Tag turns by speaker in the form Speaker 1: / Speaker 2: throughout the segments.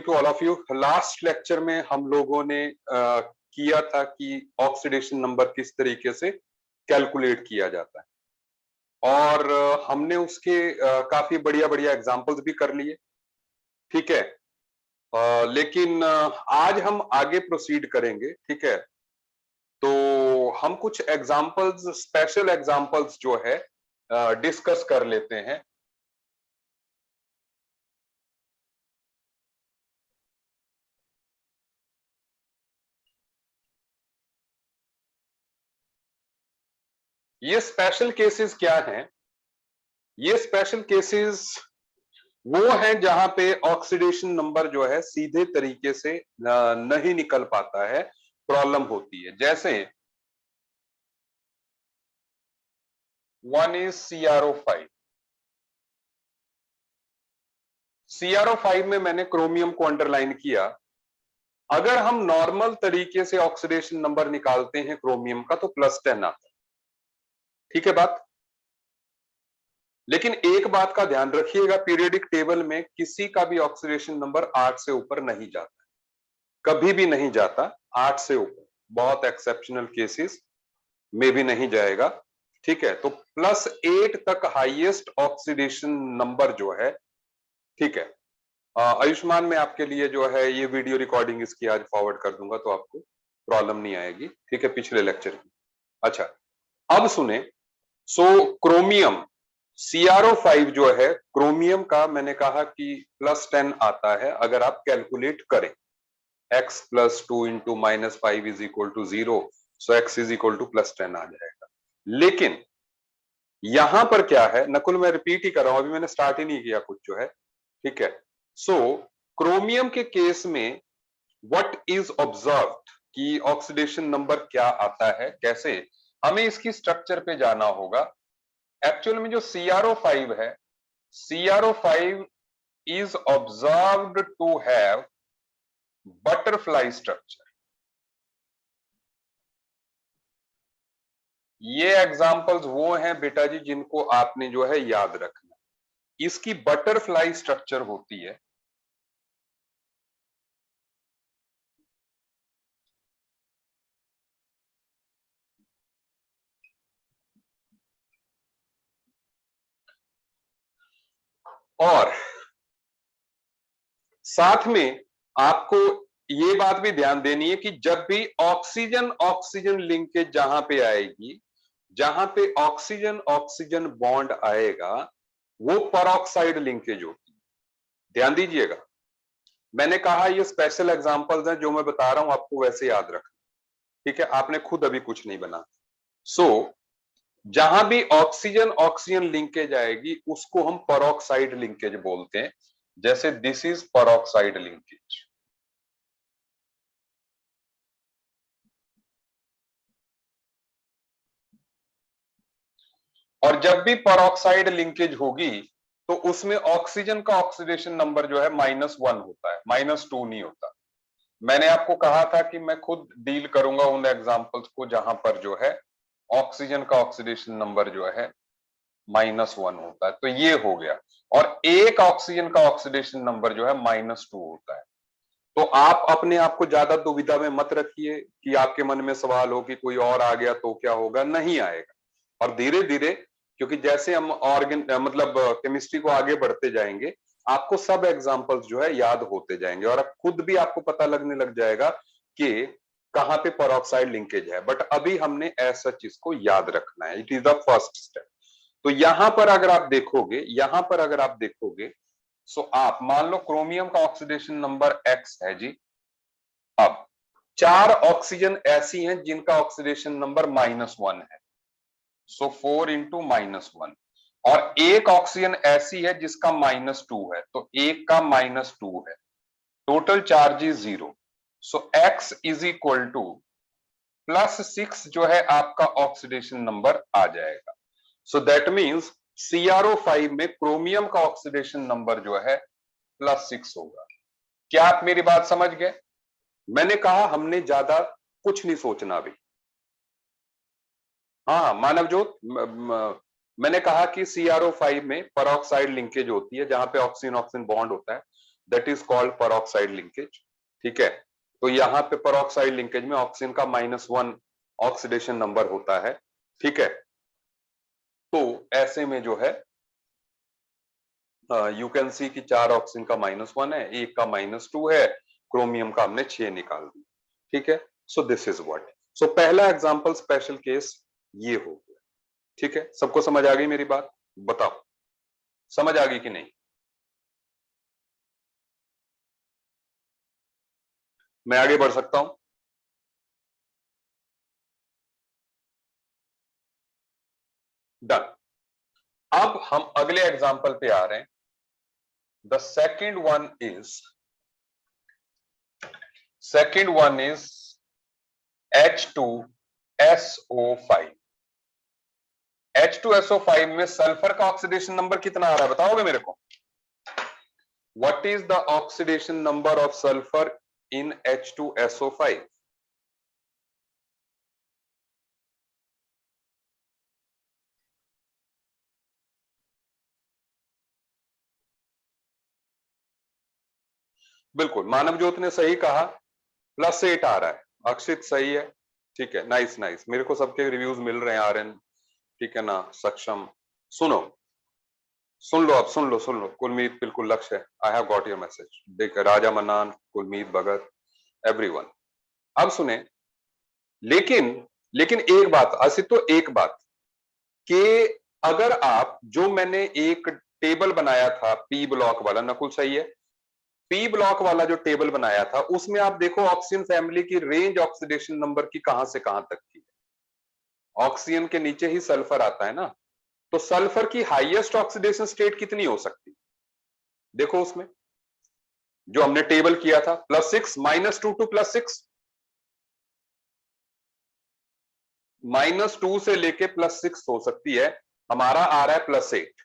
Speaker 1: To all of you. Last lecture में हम लोगों ने किया था कि ऑक्सीडेशन नंबर किस तरीके से कैलकुलेट किया जाता है, और हमने उसके काफी बढ़िया बढ़िया एग्जांपल्स भी कर लिए, ठीक है। लेकिन आज हम आगे प्रोसीड करेंगे, ठीक है। तो हम कुछ एग्जांपल्स, स्पेशल एग्जांपल्स जो है डिस्कस कर लेते हैं। ये स्पेशल केसेस क्या हैं? ये स्पेशल केसेस वो हैं जहां पे ऑक्सीडेशन नंबर जो है सीधे तरीके से नहीं निकल पाता है, प्रॉब्लम होती है। जैसे 1 is CrO5। CrO5 में मैंने क्रोमियम को अंडरलाइन किया। अगर हम नॉर्मल तरीके से ऑक्सीडेशन नंबर निकालते हैं क्रोमियम का तो +10 आता है, ठीक है बात। लेकिन एक बात का ध्यान रखिएगा, पीरियोडिक टेबल में किसी का भी ऑक्सीडेशन नंबर 8 से ऊपर नहीं जाता, कभी भी नहीं जाता 8 से ऊपर। बहुत एक्सेप्शनल केसेस में भी नहीं जाएगा, ठीक है। तो +8 तक हाईएस्ट ऑक्सीडेशन नंबर जो है, ठीक है। आयुष्मान में आपके लिए जो है ये वीडियो रिकॉर्डिंग इसकी आज फॉरवर्ड कर दूंगा, तो आपको प्रॉब्लम नहीं आएगी, ठीक है, पिछले लेक्चर की। अच्छा, अब सुने। सो क्रोमियम CrO5 जो है क्रोमियम का, मैंने कहा कि +10 आता है अगर आप कैलकुलेट करें। x + 2 × -5 = 0, सो x = +10 आ जाएगा। लेकिन यहां पर क्या है नकुल, मैं रिपीट ही कर रहा हूं, अभी मैंने स्टार्ट ही नहीं किया कुछ जो है, ठीक है। सो क्रोमियम के केस में व्हाट इज ऑब्जर्व्ड कि ऑक्सीडेशन नंबर क्या आता है, कैसे, हमें इसकी स्ट्रक्चर पे जाना होगा। एक्चुअल में जो CrO5 है, CrO5 is observed to have butterfly structure। ये एग्जांपल्स वो हैं बेटा जी जिनको आपने जो है याद रखना। इसकी बटरफ्लाई स्ट्रक्चर होती है। और साथ में आपको ये बात भी ध्यान देनी है कि जब भी ऑक्सीजन ऑक्सीजन लिंकेज जहां पे आएगी, जहां पे ऑक्सीजन ऑक्सीजन बॉन्ड आएगा, वो परऑक्साइड लिंकेज होती है। ध्यान दीजिएगा, मैंने कहा ये स्पेशल एग्जांपल्स हैं, जो मैं बता रहा हूं आपको वैसे याद रखना, ठीक है। आपने खुद अभी कुछ नहीं बना। सो जहां भी ऑक्सीजन ऑक्सीजन लिंकेज आएगी उसको हम परऑक्साइड लिंकेज बोलते हैं। जैसे दिस इज परऑक्साइड लिंकेज। और जब भी परऑक्साइड लिंकेज होगी तो उसमें ऑक्सीजन का ऑक्सीडेशन नंबर जो है -1 होता है, -2 नहीं होता। मैंने आपको कहा था कि मैं खुद डील करूंगा उन एग्जांपल्स को जहां पर जो है ऑक्सीजन का ऑक्सीडेशन नंबर जो है -1 होता है। तो ये हो गया। और एक ऑक्सीजन का ऑक्सीडेशन नंबर जो है -2 होता है। तो आप अपने आप को ज्यादा दुविधा में मत रखिए कि आपके मन में सवाल हो कि कोई और आ गया तो क्या होगा, नहीं आएगा। और धीरे धीरे, क्योंकि जैसे हम ऑर्गेन मतलब केमिस्ट्री को आगे बढ़ते जाएंगे, आपको सब एग्जांपल्स जो है याद होते जाएंगे और खुद भी आपको पता लगने लग जाएगा कि कहां पे परऑक्साइड लिंकेज है। बट अभी हमने ऐसा चीज को याद रखना है, it is the first step. तो यहां पर अगर आप देखोगे, यहां पर अगर आप देखोगे, सो आप मान लो क्रोमियम का ऑक्सीडेशन नंबर x है जी। अब 4 ऑक्सीजन ऐसी हैं जिनका ऑक्सीडेशन नंबर -1 है, सो 4 × -1। और एक ऑक्सीजन ऐसी है जिसका -2 है, तो एक का -2 है, total charge is 0। So x = +6 जो है आपका ऑक्सीडेशन नंबर आ जाएगा। सो दैट मीन्स CrO5 में क्रोमियम का ऑक्सीडेशन नंबर जो है +6 होगा। क्या आप मेरी बात समझ गए? मैंने कहा हमने ज्यादा कुछ नहीं सोचना अभी। हाँ, मानवजोत, मैंने कहा कि CrO5 में परऑक्साइड लिंकेज होती है जहां पे ऑक्सीजन ऑक्सीजन बॉन्ड होता है। That is called peroxide linkage. ठीक है, तो यहां पे पेरोक्साइड लिंकेज में ऑक्सीजन का -1 ऑक्सीडेशन नंबर होता है। ठीक है, तो ऐसे में जो है यू कैन सी कि 4 ऑक्सीजन का -1 है, एक का -2 है, क्रोमियम का हमने 6 निकाल दिया। ठीक है, सो दिस इज व्हाट। सो पहला एग्जांपल स्पेशल केस ये हो गया। ठीक है, सबको समझ आ गई मेरी बात? बताओ समझ आ गई कि नहीं? मैं आगे बढ़ सकता हूं? डन। अब हम अगले एग्जांपल पे आ रहे हैं। The second one is H2SO5। H2SO5 में सल्फर का ऑक्सीडेशन नंबर कितना आ रहा है, बताओगे मेरे को? What is the oxidation number of sulphur in H2SO5? बिल्कुल, मानव ज्योत ने सही कहा, +8 आ रहा है। अक्षित सही है। ठीक है, नाइस नाइस, मेरे को सबके रिव्यूज मिल रहे हैं आर्यन। ठीक है ना, सक्षम। सुनो, सुन लो, अब सुन लो कुलमीत, बिल्कुल लक्ष्य है। I have got your message. देख, राजा मन्नान, कुलमीत भगत, एवरीवन। अब सुने, लेकिन लेकिन एक बात असित, तो एक बात कि अगर आप, जो मैंने एक टेबल बनाया था पी ब्लॉक वाला, नकुल सही है, पी ब्लॉक वाला जो टेबल बनाया था उसमें आप देखो ऑक्सीजन फैमिली की रेंज ऑक्सीडेशन नंबर की कहां से कहां तक की। ऑक्सीजन के नीचे ही सल्फर आता है ना, तो सल्फर की हाईएस्ट ऑक्सीडेशन स्टेट कितनी हो सकती? देखो उसमें जो हमने टेबल किया था, +6 -2 टू +6, -2 से लेके +6 हो सकती है। हमारा आ रहा है +8,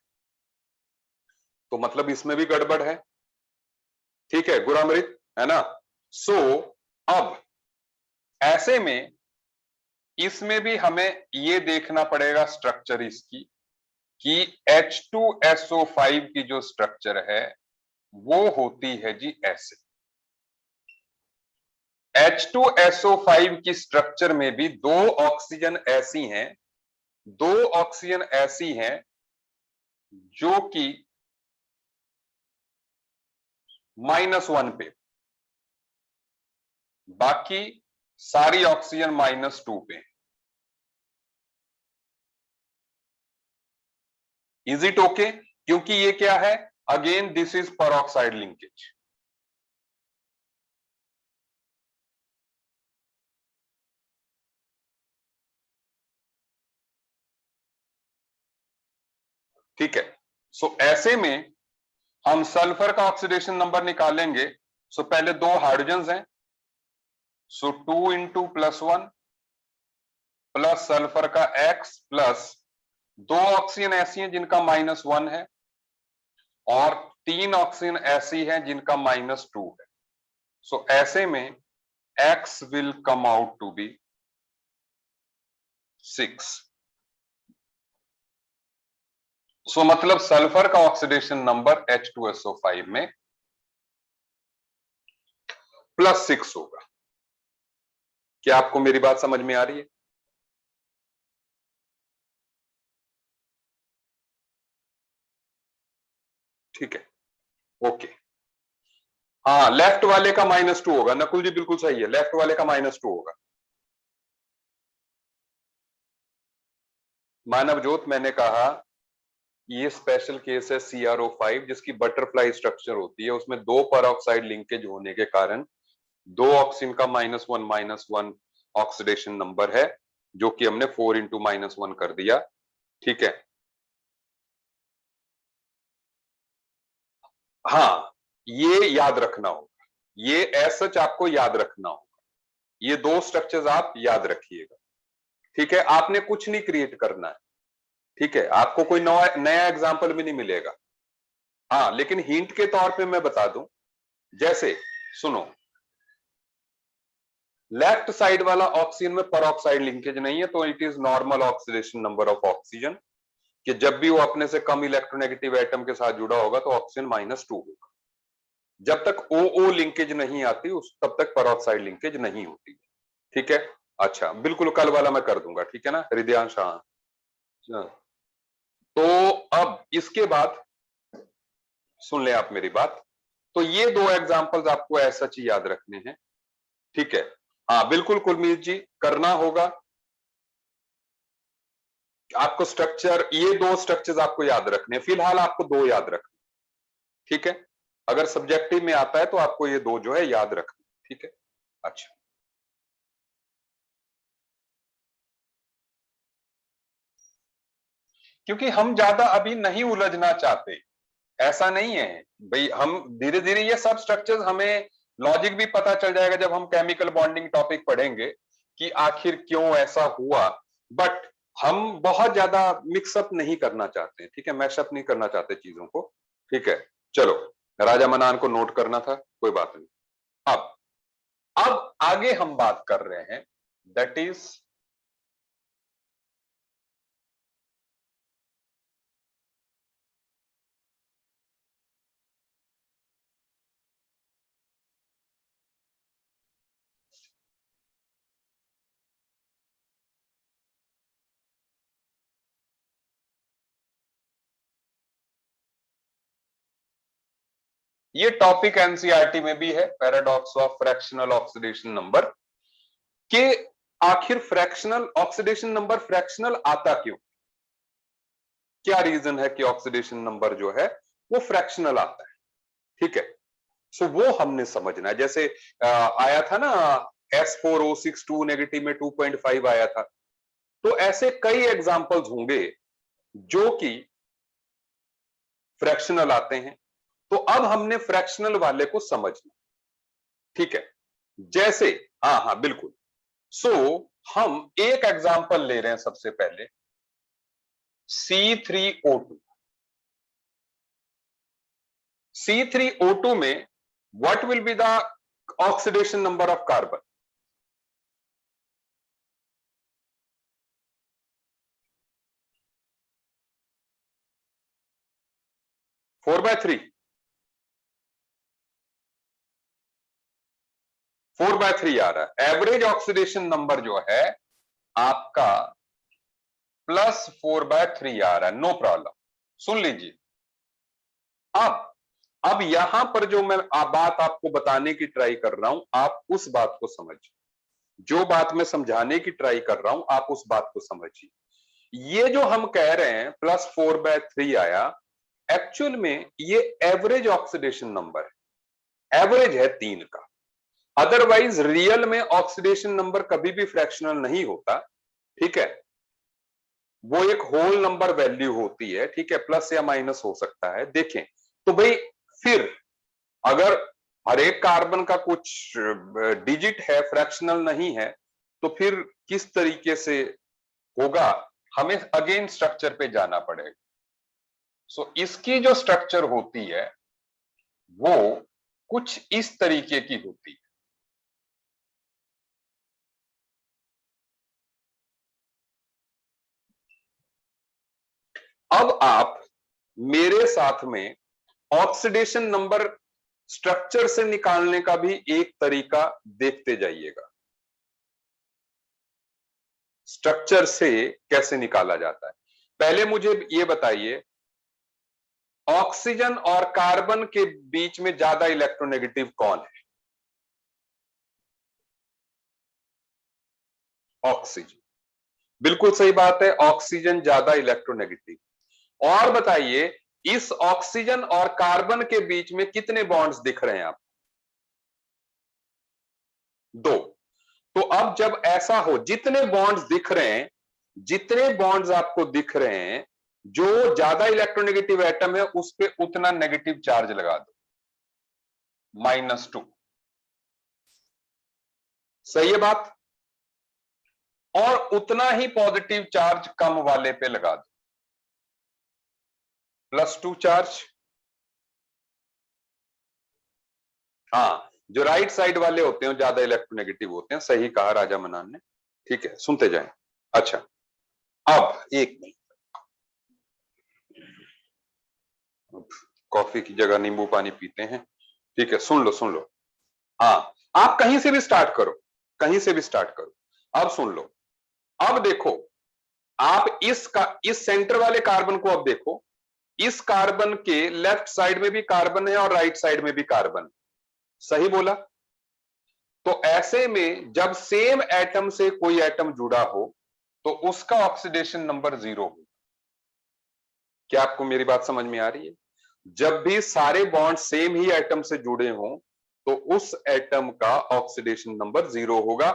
Speaker 1: तो मतलब इसमें भी गड़बड़ है। ठीक है गुरामृत, है ना? सो अब ऐसे में इसमें भी हमें ये देखना पड़ेगा स्ट्रक्चर इसकी, कि H2SO5 की जो स्ट्रक्चर है वो होती है जी ऐसे। H2SO5 की स्ट्रक्चर में भी दो ऑक्सीजन ऐसी हैं जो कि -1 पे, बाकी सारी ऑक्सीजन -2 पे। Is it okay? क्योंकि ये क्या है, again this is peroxide linkage. ठीक है, सो ऐसे में हम सल्फर का ऑक्सीडेशन नंबर निकालेंगे। सो पहले दो हाइड्रोजन हैं, सो 2 × +1 प्लस सल्फर का X प्लस दो ऑक्सीजन ऐसी हैं जिनका -1 है, और 3 ऑक्सीजन ऐसी हैं जिनका -2 है। सो ऐसे में X will come out to be 6। So मतलब सल्फर का ऑक्सीडेशन नंबर H2SO5 में +6 होगा। क्या आपको मेरी बात समझ में आ रही है? ठीक है, ओके। हाँ, लेफ्ट वाले का -2 होगा, नकुल जी बिल्कुल सही है, लेफ्ट वाले का -2 होगा। मानव ज्योत, मैंने कहा ये स्पेशल केस है CrO5 जिसकी बटरफ्लाई स्ट्रक्चर होती है, उसमें दो पेरोक्साइड लिंकेज होने के कारण दो ऑक्सीजन का -1 ऑक्सीडेशन नंबर है, जो कि हमने 4 × -1 कर दिया। ठीक है, हाँ, ये याद रखना होगा, ये एज सच आपको याद रखना होगा, ये दो स्ट्रक्चर्स आप याद रखिएगा। ठीक है, आपने कुछ नहीं क्रिएट करना है। ठीक है, आपको कोई नया एग्जाम्पल भी नहीं मिलेगा। हाँ, लेकिन हिंट के तौर पे मैं बता दूं, जैसे सुनो, लेफ्ट साइड वाला ऑक्सीजन में पेरोक्साइड लिंकेज नहीं है, तो it is normal oxidation number of oxygen, कि जब भी वो अपने से कम इलेक्ट्रोनेगेटिव एटम के साथ जुड़ा होगा तो ऑक्सीजन -2 होगा। जब तक ओ ओ लिंकेज नहीं आती उस तब तक पेरोक्साइड लिंकेज नहीं होती। ठीक है, अच्छा बिल्कुल कल वाला मैं कर दूंगा, ठीक है ना हृदयांश? हाँ, तो अब इसके बाद सुन ले आप मेरी बात। तो ये दो एग्जांपल्स आपको ऐसा चीज याद रखने हैं, ठीक है? हाँ बिल्कुल कुलमीत जी, करना होगा आपको स्ट्रक्चर, ये दो स्ट्रक्चर्स आपको याद रखने हैं, फिलहाल आपको दो याद रखने, ठीक है? अगर सब्जेक्टिव में आता है तो आपको ये दो जो है याद रखने, ठीक है? अच्छा, क्योंकि हम ज्यादा अभी नहीं उलझना चाहते, ऐसा नहीं है भाई, हम धीरे धीरे ये सब स्ट्रक्चर्स हमें लॉजिक भी पता चल जाएगा जब हम केमिकल बॉन्डिंग टॉपिक पढ़ेंगे कि आखिर क्यों ऐसा हुआ। बट हम बहुत ज्यादा मिक्सअप नहीं करना चाहते, ठीक है? मैशअप नहीं करना चाहते चीजों को, ठीक है? चलो, राजा मनान को नोट करना था, कोई बात नहीं। अब आगे हम बात कर रहे हैं, दैट इज ये टॉपिक एनसीईआरटी में भी है, paradox of fractional oxidation number, कि आखिर फ्रैक्शनल ऑक्सीडेशन नंबर फ्रैक्शनल आता क्यों, क्या रीजन है कि ऑक्सीडेशन नंबर जो है वो फ्रैक्शनल आता है, ठीक है? सो वो हमने समझना है। जैसे आया था ना S4062 नेगेटिव में 2.5 आया था, तो ऐसे कई एग्जांपल्स होंगे जो कि फ्रैक्शनल आते हैं। तो अब हमने फ्रैक्शनल वाले को समझना, ठीक है? जैसे हाँ हाँ बिल्कुल। सो हम एक एग्जांपल ले रहे हैं सबसे पहले, C3O2। C3O2 में what will be the oxidation number of carbon? 4/3। 4/3 आ रहा है। एवरेज ऑक्सीडेशन नंबर जो है आपका +4/3 आ रहा है, नो प्रॉब्लम। सुन लीजिए, अब यहां पर जो मैं बात आपको बताने की ट्राई कर रहा हूं, आप उस बात को समझिए। जो बात मैं समझाने की ट्राई कर रहा हूं, आप उस बात को समझिए। ये जो हम कह रहे हैं +4/3 आया, एक्चुअल में ये एवरेज ऑक्सीडेशन नंबर है, एवरेज है 3 का। अदरवाइज रियल में ऑक्सीडेशन नंबर कभी भी फ्रैक्शनल नहीं होता, ठीक है? वो एक होल नंबर वैल्यू होती है, ठीक है? प्लस या माइनस हो सकता है। देखें तो भाई, फिर अगर हर एक कार्बन का कुछ डिजिट है, फ्रैक्शनल नहीं है, तो फिर किस तरीके से होगा? हमें अगेन स्ट्रक्चर पे जाना पड़ेगा। सो इसकी जो स्ट्रक्चर होती है वो कुछ इस तरीके की होती है। अब आप मेरे साथ में ऑक्सीडेशन नंबर स्ट्रक्चर से निकालने का भी एक तरीका देखते जाइएगा। स्ट्रक्चर से कैसे निकाला जाता है, पहले मुझे ये बताइए, ऑक्सीजन और कार्बन के बीच में ज्यादा इलेक्ट्रोनेगेटिव कौन है? ऑक्सीजन। बिल्कुल सही बात है, ऑक्सीजन ज्यादा इलेक्ट्रोनेगेटिव। और बताइए, इस ऑक्सीजन और कार्बन के बीच में कितने बॉन्ड्स दिख रहे हैं आप? 2। तो अब जब ऐसा हो, जितने बॉन्ड्स दिख रहे हैं, जितने बॉन्ड्स आपको दिख रहे हैं, जो ज्यादा इलेक्ट्रोनेगेटिव एटम है उस पे उतना नेगेटिव चार्ज लगा दो, -2। सही है बात? और उतना ही पॉजिटिव चार्ज कम वाले पे लगा दो, +2 चार्ज। हाँ, जो राइट साइड वाले होते हैं ज्यादा इलेक्ट्रोनेगेटिव होते हैं, सही कहा राजा मनान ने, ठीक है? सुनते जाएं। अच्छा, अब एक मिनट, कॉफी की जगह नींबू पानी पीते हैं। ठीक है, सुन लो सुन लो। हाँ, आप कहीं से भी स्टार्ट करो, कहीं से भी स्टार्ट करो। अब सुन लो, अब देखो, आप इस सेंटर वाले कार्बन को अब देखो, इस कार्बन के लेफ्ट साइड में भी कार्बन है और राइट साइड में भी कार्बन। सही बोला? तो ऐसे में जब सेम एटम से कोई एटम जुड़ा हो तो उसका ऑक्सीडेशन नंबर 0 हो। क्या आपको मेरी बात समझ में आ रही है? जब भी सारे बॉन्ड सेम ही एटम से जुड़े हों तो उस एटम का ऑक्सीडेशन नंबर 0 होगा,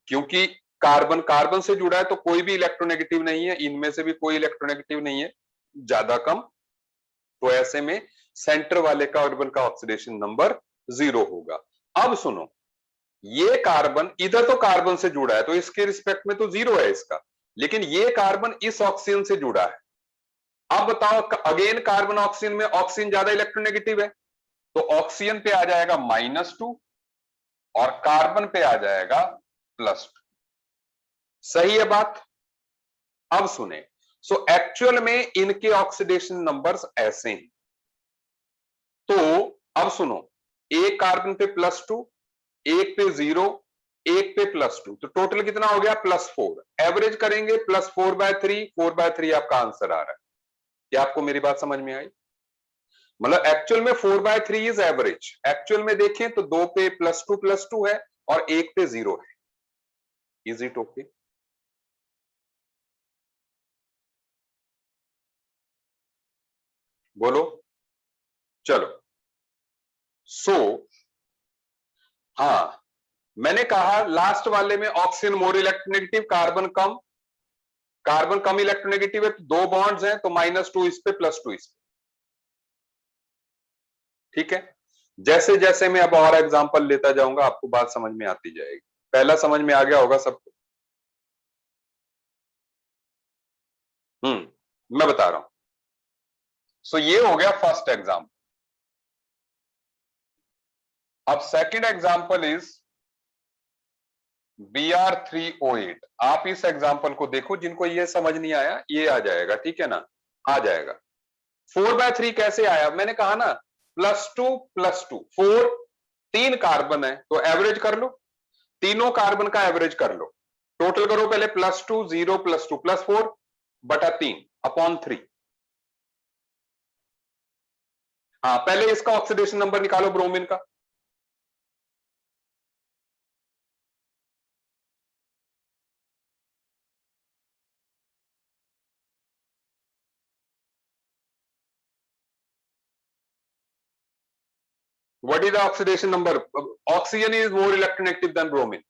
Speaker 1: क्योंकि कार्बन कार्बन से जुड़ा है तो कोई भी इलेक्ट्रोनेगेटिव नहीं है, इनमें से भी कोई इलेक्ट्रोनेगेटिव नहीं है, ज्यादा कम। तो ऐसे में सेंटर वाले कार्बन का ऑक्सीडेशन नंबर 0 होगा। अब सुनो, ये कार्बन इधर तो कार्बन से जुड़ा है तो इसके रिस्पेक्ट में तो 0 है इसका, लेकिन ये कार्बन इस ऑक्सीजन से जुड़ा है। अब बताओ, अगेन कार्बन ऑक्सीजन में ऑक्सीजन ज्यादा इलेक्ट्रोनेगेटिव है, तो ऑक्सीजन पे आ जाएगा -2 और कार्बन पे आ जाएगा +2। सही है बात? अब सुने, सो एक्चुअल में इनके ऑक्सीडेशन नंबर्स ऐसे हैं। तो अब सुनो, एक कार्बन पे +2, एक पे 0, एक पे +2, तो टोटल कितना हो गया? +4। एवरेज करेंगे +4/3, 4/3 आपका आंसर आ रहा है। क्या आपको मेरी बात समझ में आई? मतलब एक्चुअल में 4/3 इज एवरेज। एक्चुअल में देखें तो 2 पे +2 है और एक पे 0 है। Is it okay? बोलो। चलो, सो हाँ, मैंने कहा लास्ट वाले में ऑक्सीजन मोर इलेक्ट्रोनेगेटिव, कार्बन कम इलेक्ट्रोनेगेटिव है, तो दो बॉन्ड्स हैं तो -2 इस पे +2 इस पे। ठीक है, जैसे जैसे मैं अब और एग्जांपल लेता जाऊंगा आपको बात समझ में आती जाएगी। पहला समझ में आ गया होगा सबको? मैं बता रहा हूं। सो ये हो गया फर्स्ट एग्जांपल। अब सेकंड एग्जांपल इज Br3O8। आप इस एग्जांपल को देखो, जिनको ये समझ नहीं आया ये आ जाएगा, ठीक है ना? आ जाएगा। 4/3 कैसे आया? मैंने कहा ना, +2 4, 3 कार्बन है तो एवरेज कर लो, तीनों कार्बन का एवरेज कर लो, टोटल करो पहले, +2 0 +2 +4/3/3। हाँ, पहले इसका ऑक्सीडेशन नंबर निकालो ब्रोमीन का। What is the oxidation number? Oxygen is more electronegative than bromine.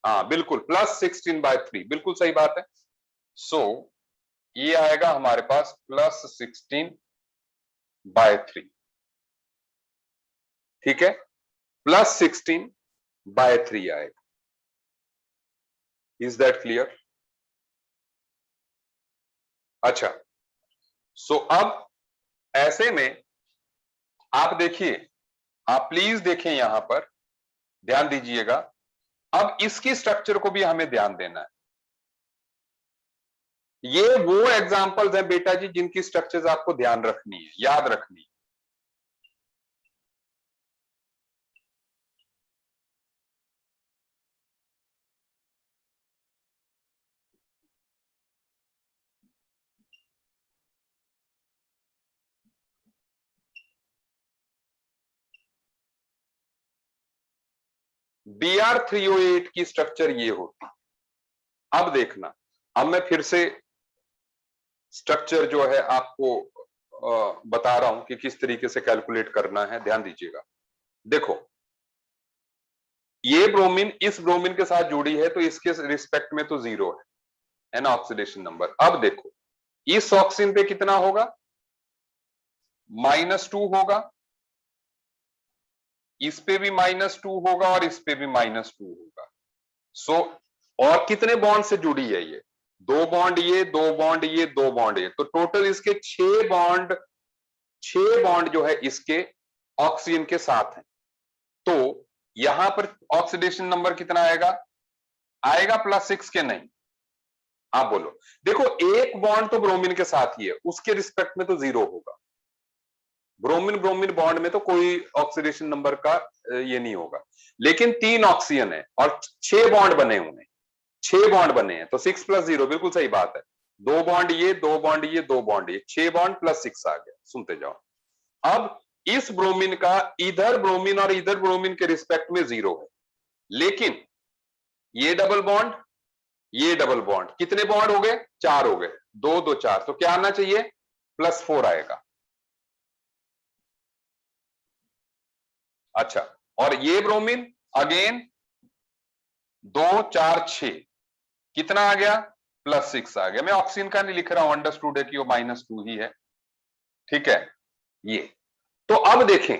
Speaker 1: हाँ बिल्कुल, +16/3, बिल्कुल सही बात है। सो ये आएगा हमारे पास +16/3। ठीक है, +16/3 आएगा। Is that clear? अच्छा, सो अब ऐसे में आप देखिए, आप प्लीज देखें, यहां पर ध्यान दीजिएगा। अब इसकी स्ट्रक्चर को भी हमें ध्यान देना है। ये वो एग्जांपल्स हैं बेटा जी जिनकी स्ट्रक्चर्स आपको ध्यान रखनी है, याद रखनी है। Br3O8 की स्ट्रक्चर ये होती है। अब देखना, अब मैं फिर से स्ट्रक्चर जो है आपको बता रहा हूं कि किस तरीके से कैलकुलेट करना है, ध्यान दीजिएगा। देखो, ये ब्रोमीन इस ब्रोमीन के साथ जुड़ी है तो इसके रिस्पेक्ट में तो 0 है ना ऑक्सीडेशन नंबर। अब देखो, इस ऑक्सीजन पे कितना होगा? -2 होगा, इस पे भी -2 होगा और इस पे भी -2 होगा। सो और कितने बॉन्ड से जुड़ी है ये? 2 बॉन्ड ये, 2 बॉन्ड ये, 2 बॉन्ड ये, तो टोटल इसके 6 बॉन्ड जो है इसके ऑक्सीजन के साथ है। तो यहां पर ऑक्सीडेशन नंबर कितना आएगा? आएगा +6 के नहीं? आप बोलो। देखो, एक बॉन्ड तो ब्रोमीन के साथ ही है, उसके रिस्पेक्ट में तो 0 होगा। ब्रोमीन ब्रोमीन बॉन्ड में तो कोई ऑक्सीडेशन नंबर का ये नहीं होगा, लेकिन 3 ऑक्सीजन है और 6 बॉन्ड बने हुए हैं, 6 बॉन्ड बने हैं, तो 6 + 0 बिल्कुल सही बात है। 2 बॉन्ड ये, 2 बॉन्ड ये, 2 बॉन्ड ये, 6 बॉन्ड + 6 आ गया। सुनते जाओ। अब इस ब्रोमीन का इधर ब्रोमीन और इधर ब्रोमीन के रिस्पेक्ट में 0 है, लेकिन ये डबल बॉन्ड, ये डबल बॉन्ड, कितने बॉन्ड हो गए? 4 हो गए। 2 2 4, तो क्या आना चाहिए? +4 आएगा। अच्छा, और ये ब्रोमीन अगेन 2 4 6, कितना आ गया? +6 आ गया। मैं ऑक्सीजन का नहीं लिख रहा हूं, अंडरस्टूड है कि वो -2 ही है। ठीक है, ये तो अब देखें,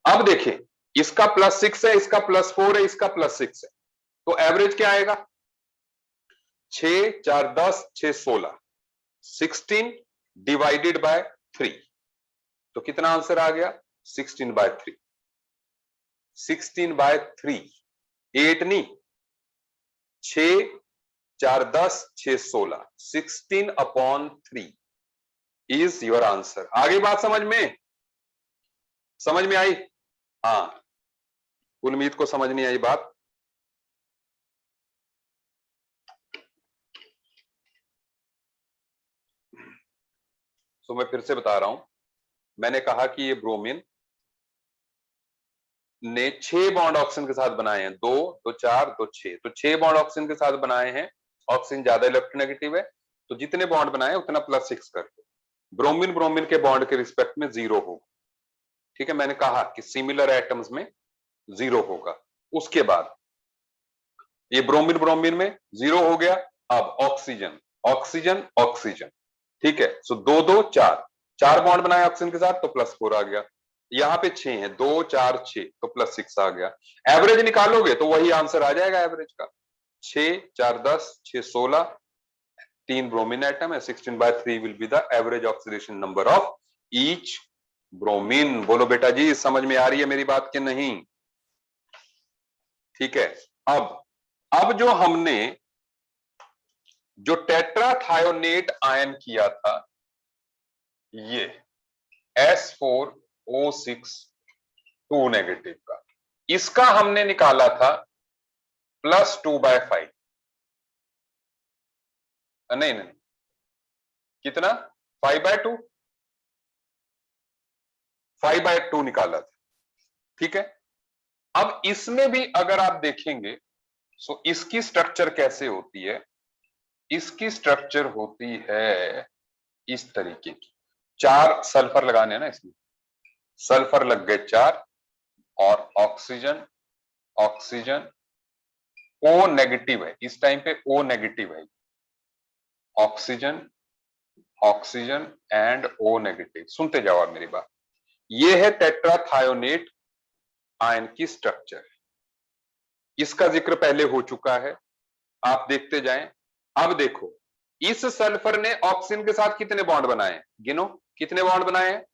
Speaker 1: अब देखें, इसका +6 है, इसका +4 है, इसका +6 है, तो एवरेज क्या आएगा? 6 4 10 6 16, 16 डिवाइडेड बाय 3, तो कितना आंसर आ गया? 16/3, 16/3, 8 नहीं, 6 4 10 6 16, 16/3 इज योर आंसर। आगे बात समझ में? समझ में आई? हाँ, उम्मीद को समझ नहीं आई बात। तो मैं फिर से बता रहा हूं, मैंने कहा कि ये ब्रोमीन ने 6 बॉन्ड ऑक्सीजन के साथ बनाए हैं, 2 2 4 2 6, तो 6 बॉन्ड ऑक्सीजन के साथ बनाए हैं। ऑक्सीजन ज्यादा इलेक्ट्रोनेगेटिव है, तो जितने बॉन्ड बनाए उतना +6 करके ब्रोमीन ब्रोमीन के बॉन्ड के रिस्पेक्ट में 0 होगा। ठीक है, मैंने कहा कि सिमिलर एटम्स में 0 होगा। उसके बाद ये ब्रोमीन ब्रोमीन में 0 हो गया। अब ऑक्सीजन ऑक्सीजन ऑक्सीजन, ठीक है, सो 2 2 4, 4 बॉन्ड बनाए ऑक्सीजन के साथ, तो +4 आ गया। यहाँ पे 6 है, 2 4 6, तो +6 आ गया। एवरेज निकालोगे तो वही आंसर आ जाएगा एवरेज का, 6 4 10 6 16, 3 ब्रोमीन एटम है, 16/3 will be the average oxidation number of each bromine. बोलो बेटा जी, समझ में आ रही है मेरी बात कि नहीं? ठीक है, अब जो हमने जो टेट्राथायोनेट आयन किया था, ये S4O6 2 नेगेटिव का, इसका हमने निकाला था +2/5, नहीं नहीं, कितना? 5/2, 5/2 निकाला था। ठीक है, अब इसमें भी अगर आप देखेंगे, सो इसकी स्ट्रक्चर कैसे होती है? इसकी स्ट्रक्चर होती है इस तरीके की। 4 सल्फर लगाने हैं ना इसमें, सल्फर लग गए 4, और ऑक्सीजन ऑक्सीजन O नेगेटिव है, इस टाइम पे O नेगेटिव है, oxygen oxygen and O negative. सुनते जाओ आप मेरी बात, ये है टेट्राथायोनेट आयन की स्ट्रक्चर। इसका जिक्र पहले हो चुका है, आप देखते जाएं। अब देखो, इस सल्फर ने ऑक्सीजन के साथ कितने बॉन्ड बनाए हैं? गिनो, कितने बॉन्ड बनाए हैं?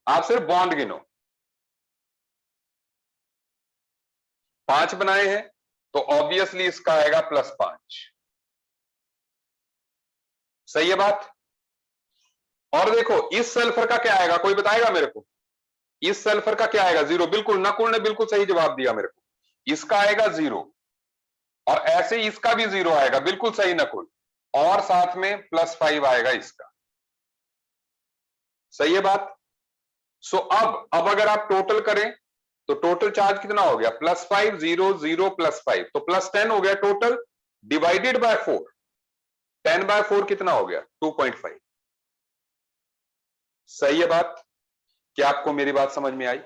Speaker 1: आप सिर्फ बॉन्ड गिनो। 5 बनाए हैं, तो ऑब्वियसली इसका आएगा +5। सही है बात? और देखो, इस सल्फर का क्या आएगा? कोई बताएगा मेरे को? इस सल्फर का क्या आएगा? 0। बिल्कुल, नकुल ने बिल्कुल सही जवाब दिया मेरे को, इसका आएगा 0, और ऐसे इसका भी 0 आएगा, बिल्कुल सही नकुल, और साथ में +5 आएगा इसका। सही है बात? सो अब अगर आप टोटल करें, तो टोटल चार्ज कितना हो गया? +5 0 0 +5, तो +10 हो गया टोटल, डिवाइडेड बाय 4, 10/4 कितना हो गया? 2.5। सही है बात? क्या आपको मेरी बात समझ में आई?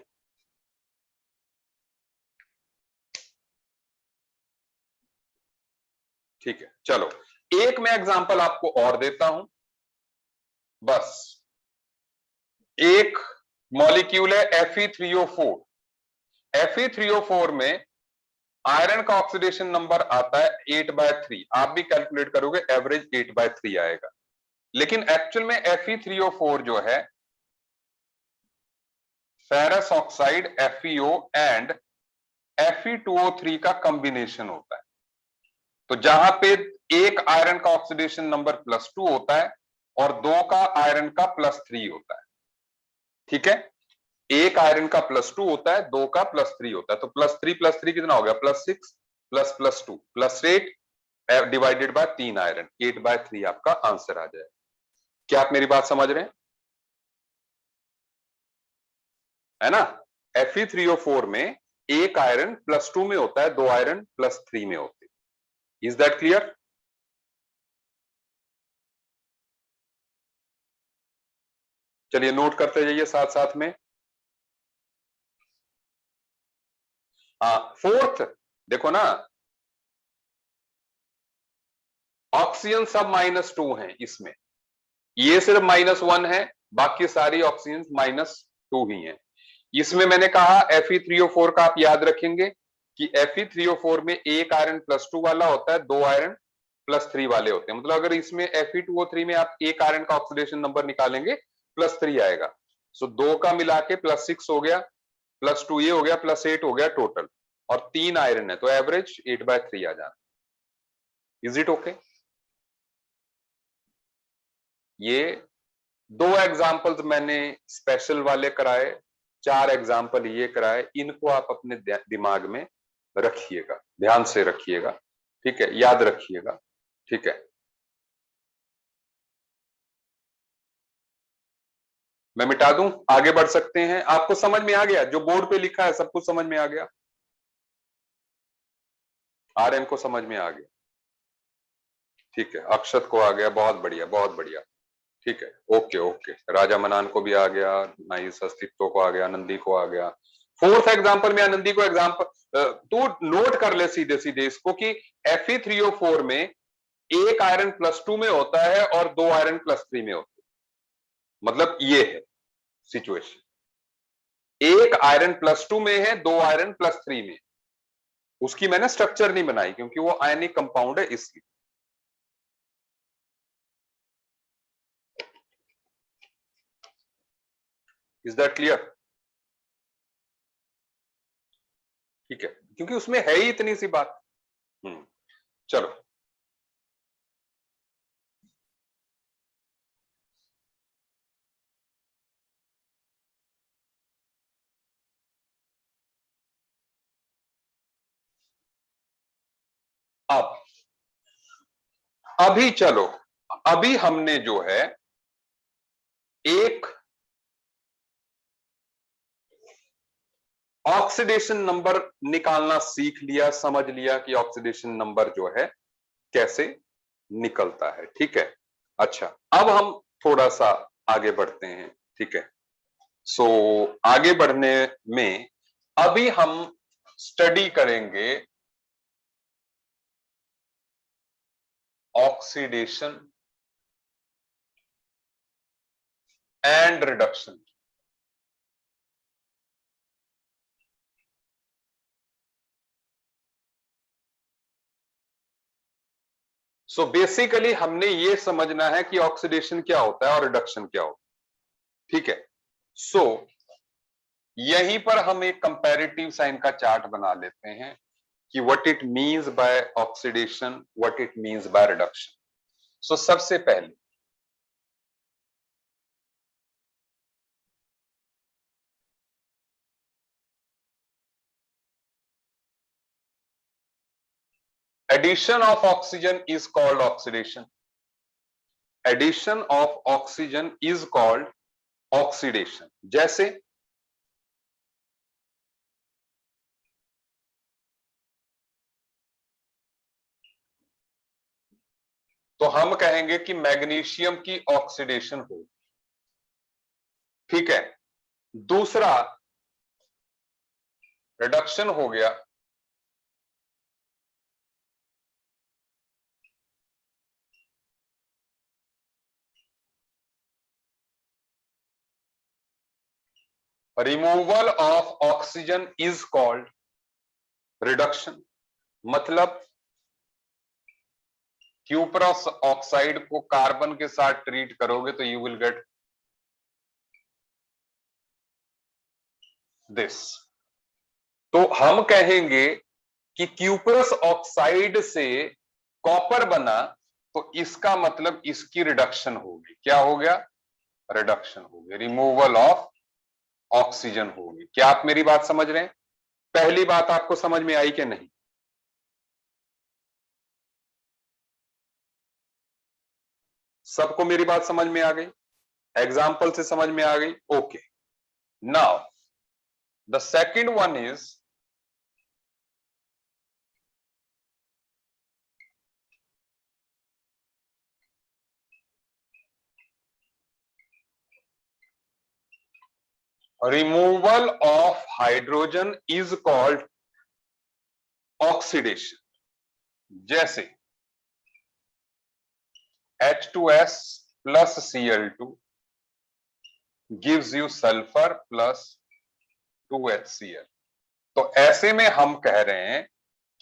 Speaker 1: ठीक है, चलो एक मैं एग्जांपल आपको और देता हूं। बस एक मॉलिक्यूल है Fe3O4। Fe3O4 में आयरन का ऑक्सीडेशन नंबर आता है 8/3। आप भी कैलकुलेट करोगे, एवरेज 8/3 आएगा, लेकिन एक्चुअल में Fe3O4 जो है ferrous oxide FeO and Fe2O3 का कॉम्बिनेशन होता है। तो जहां पे एक आयरन का ऑक्सीडेशन नंबर +2 होता है और 2 का आयरन का +3 होता है। ठीक है, एक आयरन का +2 होता है, 2 का +3 होता है, तो +3 कितना हो गया, +6 ++2 +8 डिवाइडेड बाय 3 आयरन, 8/3 आपका आंसर आ जाए। क्या आप मेरी बात समझ रहे हैं, है ना? Fe3O4 में एक आयरन +2 में होता है, 2 आयरन +3 में होते हैं। Is that clear? चलिए नोट करते जाइए साथ साथ में। हाँ, फोर्थ देखो ना, ऑक्सीजन सब -2 है इसमें, ये सिर्फ -1 है, बाकी सारी ऑक्सीजन -2 ही है। इसमें मैंने कहा Fe3O4 का आप याद रखेंगे कि Fe3O4 में एक आयरन +2 वाला होता है, 2 आयरन +3 वाले होते हैं। मतलब अगर इसमें Fe2O3 में आप एक आयरन का ऑक्सीडेशन नंबर निकालेंगे, +3 आएगा। सो 2 का मिला के +6 हो गया, +2 ये हो गया, +8 हो गया टोटल, और 3 आयरन है तो एवरेज 8/3 आ जाना। Is it okay? ये 2 एग्जाम्पल्स मैंने स्पेशल वाले कराए, 4 एग्जाम्पल ये कराए, इनको आप अपने दिमाग में रखिएगा, ध्यान से रखिएगा, ठीक है, याद रखिएगा, ठीक है। मैं मिटा दूं, आगे बढ़ सकते हैं? आपको समझ में आ गया, जो बोर्ड पे लिखा है सब कुछ समझ में आ गया? आर्यन को समझ में आ गया, ठीक है, अक्षत को आ गया, बहुत बढ़िया बहुत बढ़िया, ठीक है, ओके ओके, राजा मनान को भी आ गया, नाइस, अस्तित्व को आ गया, आनंदी को आ गया। फोर्थ एग्जांपल में आनंदी को एग्जांपल तू नोट कर ले सीधे सीधे इसको कि Fe3O4 में एक आयरन +2 में होता है और 2 आयरन +3 में होते हैं। मतलब ये है सिचुएशन, एक आयरन +2 में है, 2 आयरन +3 में। उसकी मैंने स्ट्रक्चर नहीं बनाई क्योंकि वो आयनिक कंपाउंड है इसलिए। Is that clear? ठीक है, क्योंकि उसमें है ही इतनी सी बात। चलो, अब अभी चलो, अभी हमने जो है एक ऑक्सीडेशन नंबर निकालना सीख लिया, समझ लिया कि ऑक्सीडेशन नंबर जो है कैसे निकलता है, ठीक है। अच्छा, अब हम थोड़ा सा आगे बढ़ते हैं, ठीक है। सो आगे बढ़ने में अभी हम स्टडी करेंगे oxidation and reduction. So basically हमने ये समझना है कि ऑक्सीडेशन क्या होता है और रिडक्शन क्या होता है, ठीक है। सो यहीं पर हम एक कंपैरेटिव साइन का चार्ट बना लेते हैं कि what it means by oxidation, what it means by reduction. So सबसे पहले addition of oxygen is called oxidation, addition of oxygen is called oxidation. जैसे तो हम कहेंगे कि मैग्नीशियम की ऑक्सीडेशन हो, ठीक है। दूसरा रिडक्शन हो गया, removal of oxygen is called reduction. मतलब क्यूपरस ऑक्साइड को कार्बन के साथ ट्रीट करोगे तो यू विल गेट दिस। तो हम कहेंगे कि क्यूपरस ऑक्साइड से कॉपर बना तो इसका मतलब इसकी रिडक्शन होगी। क्या हो गया? रिडक्शन हो गया, रिमूवल ऑफ ऑक्सीजन होगी। क्या आप मेरी बात समझ रहे हैं? पहली बात आपको समझ में आई कि नहीं? सबको मेरी बात समझ में आ गई? एग्जाम्पल से समझ में आ गई? Okay, now the second one is removal of hydrogen is called oxidation. जैसे H2S plus Cl2 gives you sulfur plus 2HCl। तो ऐसे में हम कह रहे हैं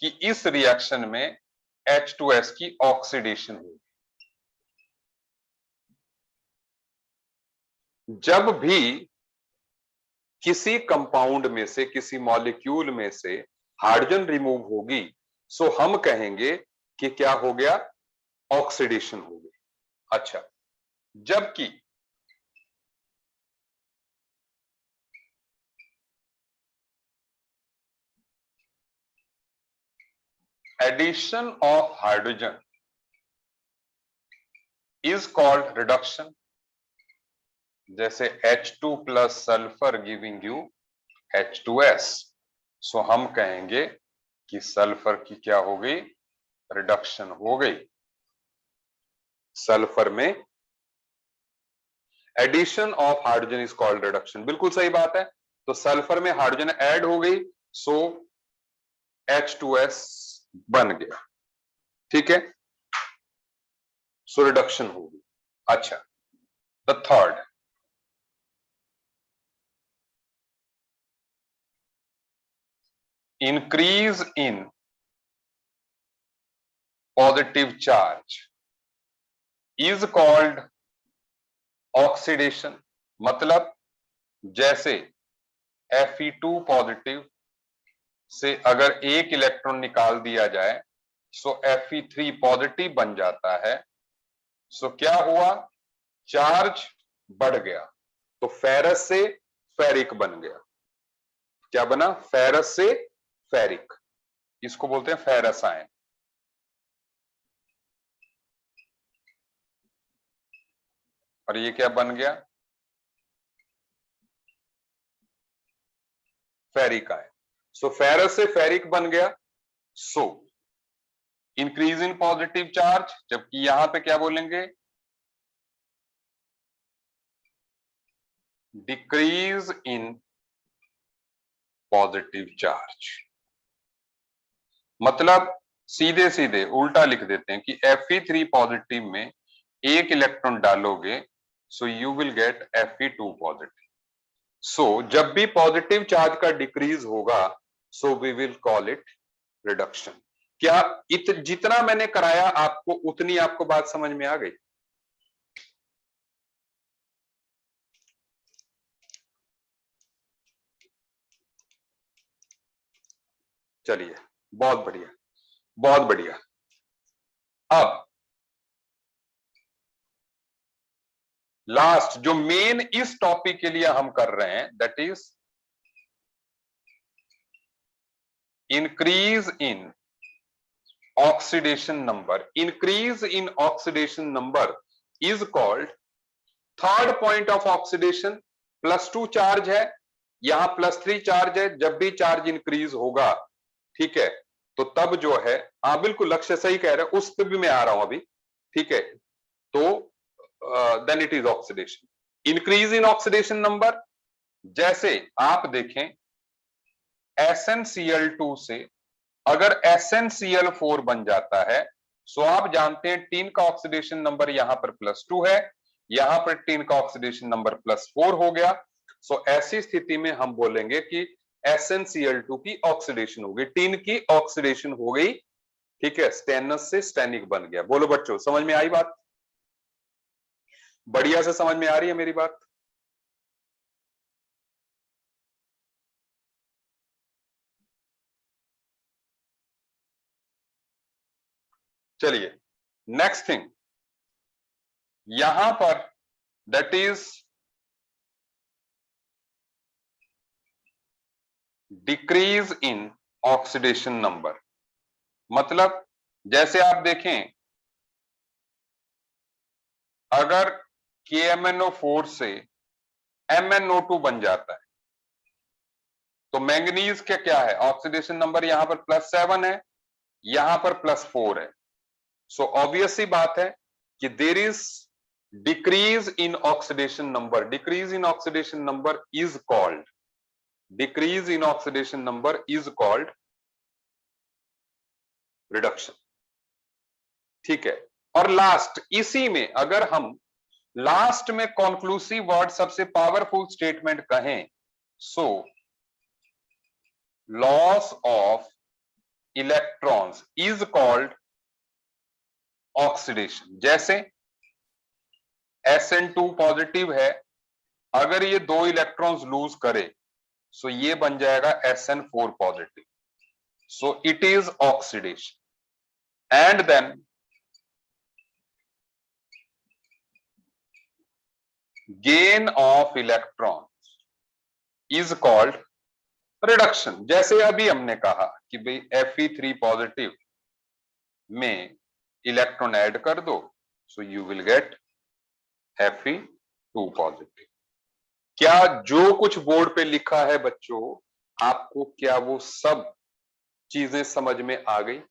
Speaker 1: कि इस रिएक्शन में H2S की ऑक्सीडेशन होगी। जब भी किसी कंपाउंड में से, किसी मॉलिक्यूल में से हाइड्रोजन रिमूव होगी, सो हम कहेंगे कि क्या हो गया? ऑक्सीडेशन हो गई। अच्छा, जबकि addition of hydrogen is called reduction. जैसे H2 plus sulphur giving you H2S, so हम कहेंगे कि सल्फर की क्या हो गई? रिडक्शन हो गई। सल्फर में addition of hydrogen is called reduction. बिल्कुल सही बात है। तो सल्फर में हाइड्रोजन ऐड हो गई, सो H2S बन गया। ठीक है, सो रिडक्शन होगी। अच्छा, the third, increase in positive charge is called oxidation. मतलब जैसे Fe2 पॉजिटिव से अगर एक इलेक्ट्रॉन निकाल दिया जाए, सो Fe3 पॉजिटिव बन जाता है। सो क्या हुआ? चार्ज बढ़ गया, तो फेरस से फेरिक बन गया। क्या बना? फेरस से फेरिक। इसको बोलते हैं फेरस आयन। और ये क्या बन गया? Ferric ion. सो फेरस से फेरिक बन गया। So increase in positive charge, जबकि यहां पे क्या बोलेंगे? Decrease in positive charge. मतलब सीधे सीधे उल्टा लिख देते हैं कि Fe3 पॉजिटिव में एक इलेक्ट्रॉन डालोगे, so you will get Fe2 positive. So जब भी पॉजिटिव चार्ज का डिक्रीज होगा, so we will call it reduction. क्या जितना मैंने कराया आपको उतनी आपको बात समझ में आ गई? चलिए, बहुत बढ़िया, बहुत बढ़िया। अब लास्ट जो मेन इस टॉपिक के लिए हम कर रहे हैं, that is increase in oxidation number. Increase in oxidation number is called third point of oxidation. +2 charge है, यहां +3 चार्ज है। जब भी चार्ज इंक्रीज होगा, ठीक है, तो तब जो है, हाँ बिल्कुल लक्ष्य सही कह रहे हैं, उस पर भी मैं आ रहा हूं अभी। ठीक है, तो then it is oxidation. Increase in oxidation number, जैसे आप देखें SnCl2 से अगर SnCl4 बन जाता है, सो आप जानते हैं टीन का ऑक्सीडेशन नंबर यहां पर +2 है, यहां पर टीन का ऑक्सीडेशन नंबर +4 हो गया। सो ऐसी स्थिति में हम बोलेंगे कि SnCl2 की ऑक्सीडेशन हो गई, टीन की ऑक्सीडेशन हो गई। ठीक है, स्टेनस से स्टेनिक बन गया। बोलो बच्चों, समझ में आई बात? बढ़िया से समझ में आ रही है मेरी बात? चलिए, नेक्स्ट थिंग यहां पर, that is decrease in oxidation number. मतलब जैसे आप देखें, अगर KMnO4 से MnO2 बन जाता है तो मैंगनीज का क्या है, ऑक्सीडेशन नंबर यहां पर +7 है, यहां पर +4 है। सो ऑब्वियस सी बात है कि there is decrease in oxidation number. Decrease in oxidation number is called, decrease in oxidation number is called reduction. ठीक है। और लास्ट, इसी में अगर हम लास्ट में कॉन्क्लूसिव वर्ड सबसे पावरफुल स्टेटमेंट कहें, so loss of electrons is called oxidation. जैसे SN2 पॉजिटिव है, अगर ये 2 इलेक्ट्रॉन्स लूज करे सो ये बन जाएगा SN4 positive. So it is oxidation. And then gain of electrons is called reduction. जैसे अभी हमने कहा कि भाई Fe3 पॉजिटिव में इलेक्ट्रॉन ऐड कर दो, सो you will get Fe2 positive. क्या जो कुछ बोर्ड पे लिखा है बच्चों, आपको क्या वो सब चीजें समझ में आ गई?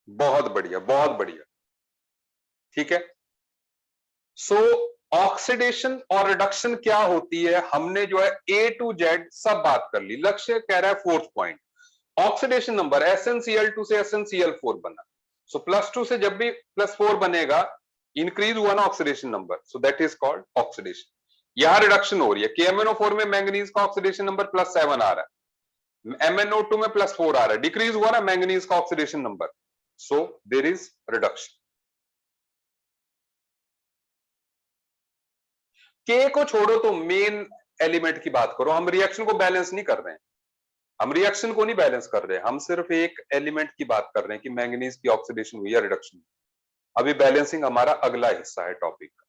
Speaker 1: बहुत बढ़िया, बहुत बढ़िया। ठीक है। सो ऑक्सीडेशन और रिडक्शन क्या होती है, हमने जो है A to Z सब बात कर ली। लक्ष्य कह रहा है 4th point, oxidation number SnCl2 से SnCl4 बना, सो +2 से जब भी +4 बनेगा, इंक्रीज हुआ ना oxidation number, so that is called oxidation. यहां रिडक्शन हो रही है। KMnO4 में मैंगनीज का ऑक्सीडेशन नंबर +7 आ रहा है, MnO2 में +4 आ रहा है, डिक्रीज हुआ ना मैंगनीज का oxidation number, so there is reduction. K को छोड़ो, तो मेन एलिमेंट की बात करो। हम रिएक्शन को बैलेंस नहीं कर रहे हैं, हम रिएक्शन को नहीं बैलेंस कर रहे हैं, हम सिर्फ एक एलिमेंट की बात कर रहे हैं कि मैंगनीज की ऑक्सीडेशन हुई या रिडक्शन। अभी बैलेंसिंग हमारा अगला हिस्सा है टॉपिक का।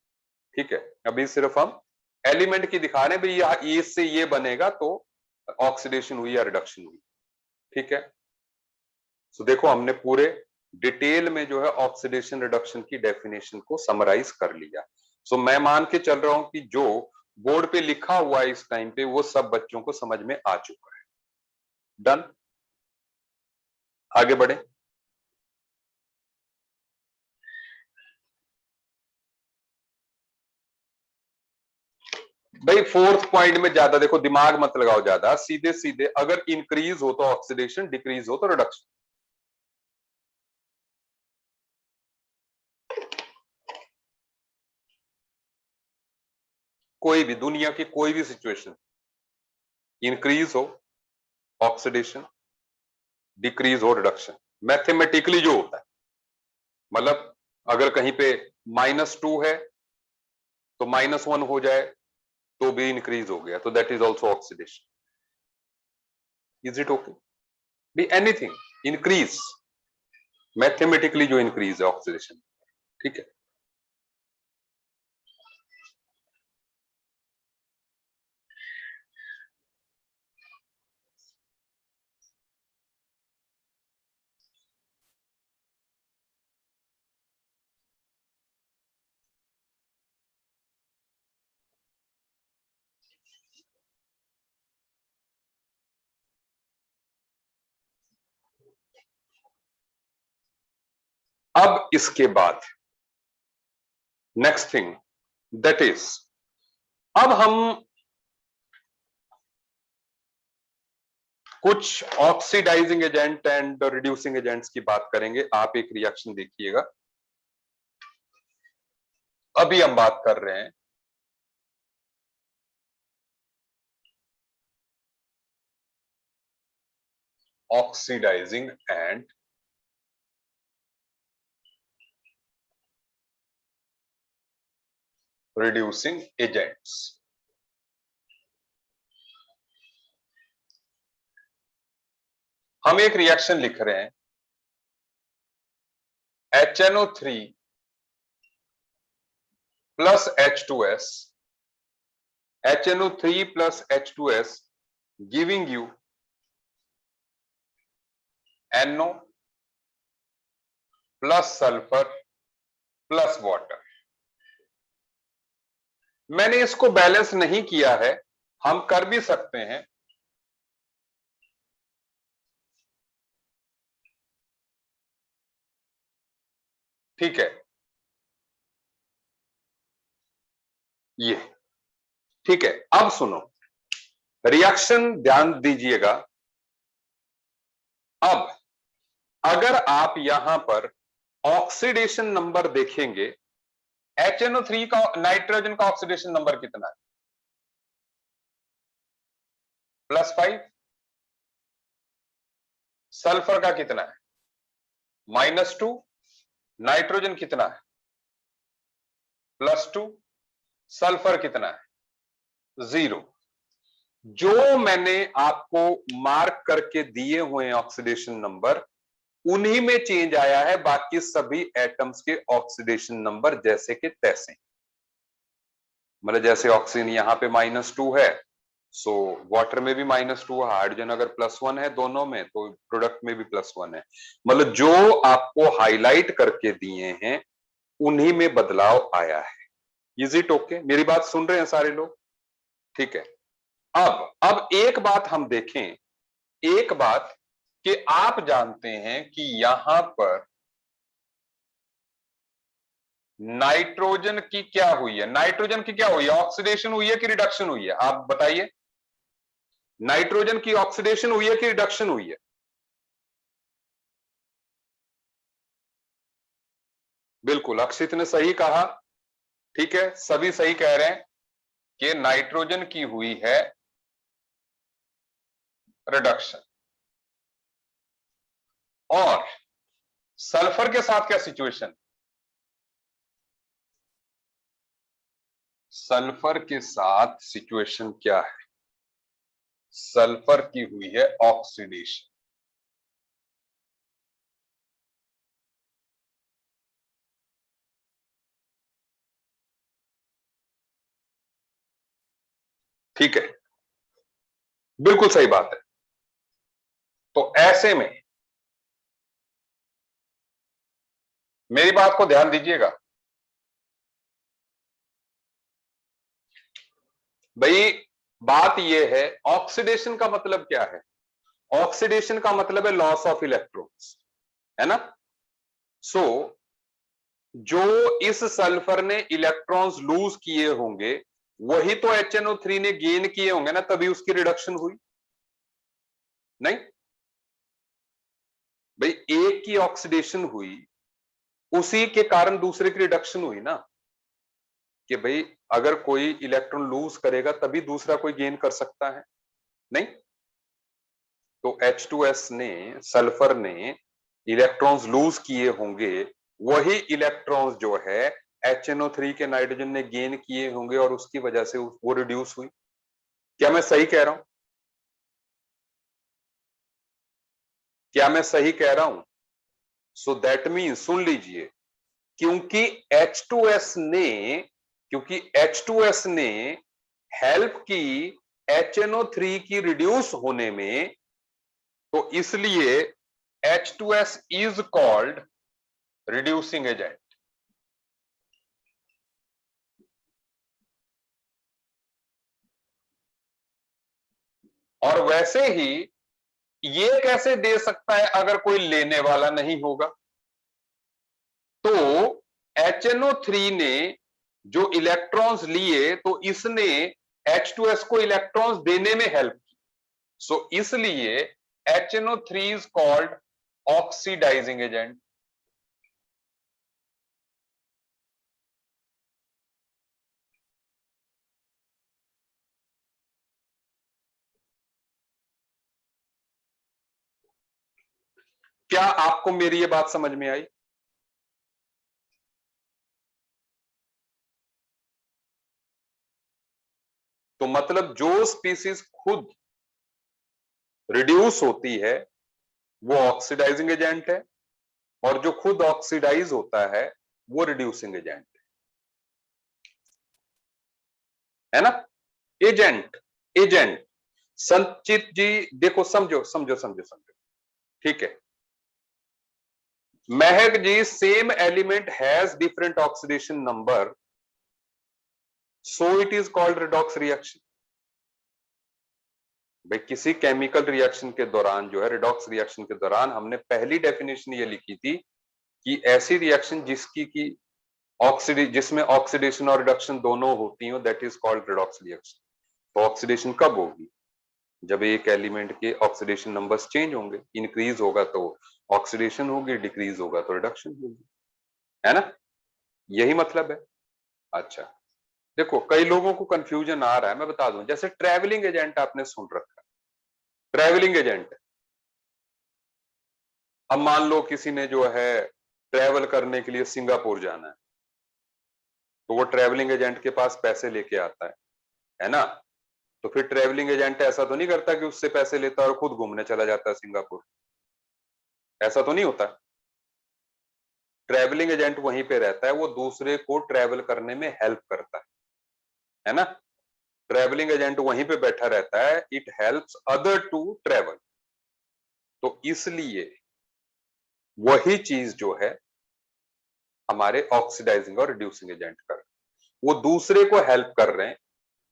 Speaker 1: ठीक है, अभी सिर्फ हम एलिमेंट की दिखा रहे हैं भाई, ये से ये बनेगा तो ऑक्सीडेशन हुई या रिडक्शन हुई। ठीक है। तो देखो हमने पूरे डिटेल में जो है ऑक्सीडेशन रिडक्शन की डेफिनेशन को समराइज कर लिया। सो मैं मान के चल रहा हूं कि जो बोर्ड पे लिखा हुआ है इस टाइम पे वो सब बच्चों को समझ में आ चुका है। डन, आगे बढ़े। भाई 4th पॉइंट में ज्यादा देखो दिमाग मत लगाओ, ज्यादा सीधे सीधे, अगर इंक्रीज हो तो ऑक्सीडेशन, डिक्रीज हो तो रिडक्शन। कोई भी दुनिया की कोई भी सिचुएशन, इंक्रीज हो ऑक्सीडेशन, डिक्रीज हो रिडक्शन, मैथमेटिकली जो होता है, मतलब अगर कहीं पे -2 है तो -1 हो जाए तो भी इंक्रीज हो गया, तो that is also oxidation. Is it okay? Be anything increase, mathematically जो इंक्रीज है ऑक्सीडेशन। ठीक है। अब इसके बाद नेक्स्ट थिंग दैट इज, अब हम कुछ oxidising agent and reducing agents की बात करेंगे। आप एक रिएक्शन देखिएगा। अभी हम बात कर रहे हैं ऑक्सीडाइजिंग एंड रिड्यूसिंग एजेंट्स। हम एक रिएक्शन लिख रहे हैं, HNO3 plus H2S, HNO3 plus H2S giving you NO plus sulfur plus water। मैंने इसको बैलेंस नहीं किया है, हम कर भी सकते हैं। ठीक है, ये ठीक है। अब सुनो, रिएक्शन ध्यान दीजिएगा। अब अगर आप यहां पर ऑक्सीडेशन नंबर देखेंगे, HNO3 का, नाइट्रोजन का ऑक्सीडेशन नंबर कितना है? +5। सल्फर का कितना है? -2। नाइट्रोजन कितना है? +2। सल्फर कितना है? 0। जो मैंने आपको मार्क करके दिए हुए ऑक्सीडेशन नंबर, उन्हीं में चेंज आया है, बाकी सभी एटम्स के ऑक्सीडेशन नंबर जैसे के तैसे। मतलब जैसे ऑक्सीजन यहां पे -2 है, सो वाटर में भी -2 है। हाइड्रोजन अगर +1 है दोनों में, तो प्रोडक्ट में भी +1 है। मतलब जो आपको हाईलाइट करके दिए हैं उन्हीं में बदलाव आया है। Is it okay? मेरी बात सुन रहे हैं सारे लोग? ठीक है। अब एक बात हम देखें, एक बात कि आप जानते हैं कि यहां पर नाइट्रोजन की क्या हुई है? नाइट्रोजन की क्या हुई है? ऑक्सीडेशन हुई है कि रिडक्शन हुई है? आप बताइए, नाइट्रोजन की ऑक्सीडेशन हुई है कि रिडक्शन हुई है? बिल्कुल, अक्षित ने सही कहा। ठीक है, सभी सही कह रहे हैं कि नाइट्रोजन की हुई है रिडक्शन। और सल्फर के साथ क्या सिचुएशन? सल्फर के साथ सिचुएशन क्या है? सल्फर की हुई है ऑक्सीडेशन। ठीक है, बिल्कुल सही बात है। तो ऐसे में मेरी बात को ध्यान दीजिएगा भाई। बात यह है, ऑक्सीडेशन का मतलब क्या है? ऑक्सीडेशन का मतलब है लॉस ऑफ इलेक्ट्रॉन्स, है ना? सो जो इस सल्फर ने इलेक्ट्रॉन्स लूज किए होंगे, वही तो HNO3 ने गेन किए होंगे ना, तभी उसकी रिडक्शन हुई। नहीं भाई, एक की ऑक्सीडेशन हुई, उसी के कारण दूसरे की रिडक्शन हुई ना। कि भाई अगर कोई इलेक्ट्रॉन लूज करेगा तभी दूसरा कोई गेन कर सकता है, नहीं? तो H2S ने, सल्फर ने इलेक्ट्रॉन्स लूज किए होंगे, वही इलेक्ट्रॉन्स जो है HNO3 के नाइट्रोजन ने गेन किए होंगे और उसकी वजह से वो रिड्यूस हुई। क्या मैं सही कह रहा हूं? क्या मैं सही कह रहा हूं? सो दैट मीन्स, सुन लीजिए, क्योंकि H2S ने क्योंकि H2S ने हेल्प की HNO3 की रिड्यूस होने में, तो इसलिए H2S is called reducing agent. और वैसे ही ये कैसे दे सकता है अगर कोई लेने वाला नहीं होगा? तो HNO3 ने जो इलेक्ट्रॉन्स लिए, तो इसने H2S को इलेक्ट्रॉन्स देने में हेल्प की। सो इसलिए HNO3 is called oxidising agent. क्या आपको मेरी ये बात समझ में आई? तो मतलब जो स्पीसीज खुद रिड्यूस होती है वो ऑक्सीडाइजिंग एजेंट है, और जो खुद ऑक्सीडाइज होता है वो रिड्यूसिंग एजेंट है। है ना। एजेंट, एजेंट संचित जी, देखो समझो समझो समझो समझो, ठीक है। Mahak ji, same element has different oxidation number, so it is called redox reaction. भाई किसी केमिकल रिएक्शन के दौरान जो है, रिडॉक्स रिएक्शन के दौरान हमने पहली डेफिनेशन ये लिखी थी कि ऐसी रिएक्शन जिसकी की जिसमें ऑक्सीडेशन और रिडक्शन दोनों होती हो, that is called redox reaction. तो ऑक्सीडेशन कब होगी? जब एक एलिमेंट के ऑक्सीडेशन नंबर्स चेंज होंगे, इंक्रीज होगा तो ऑक्सीडेशन होगी, डिक्रीज होगा तो रिडक्शन होगी, है ना। यही मतलब है। अच्छा, देखो कई लोगों को कंफ्यूजन आ रहा है, मैं बता दूं। जैसे ट्रैवलिंग एजेंट आपने सुन रखा है, ट्रैवलिंग एजेंट। अब मान लो किसी ने जो है ट्रैवल करने के लिए सिंगापुर जाना है, तो वो ट्रैवलिंग एजेंट के पास पैसे लेके आता है ना। तो फिर ट्रैवलिंग एजेंट ऐसा तो नहीं करता कि उससे पैसे लेता है और खुद घूमने चला जाता है सिंगापुर, ऐसा तो नहीं होता। ट्रैवलिंग एजेंट वहीं पे रहता है, वो दूसरे को ट्रैवल करने में हेल्प करता है ना। ट्रैवलिंग एजेंट वहीं पे बैठा रहता है, it helps other to travel. तो इसलिए वही चीज जो है हमारे ऑक्सीडाइजिंग और रिड्यूसिंग एजेंट कर, वो दूसरे को हेल्प कर रहे हैं,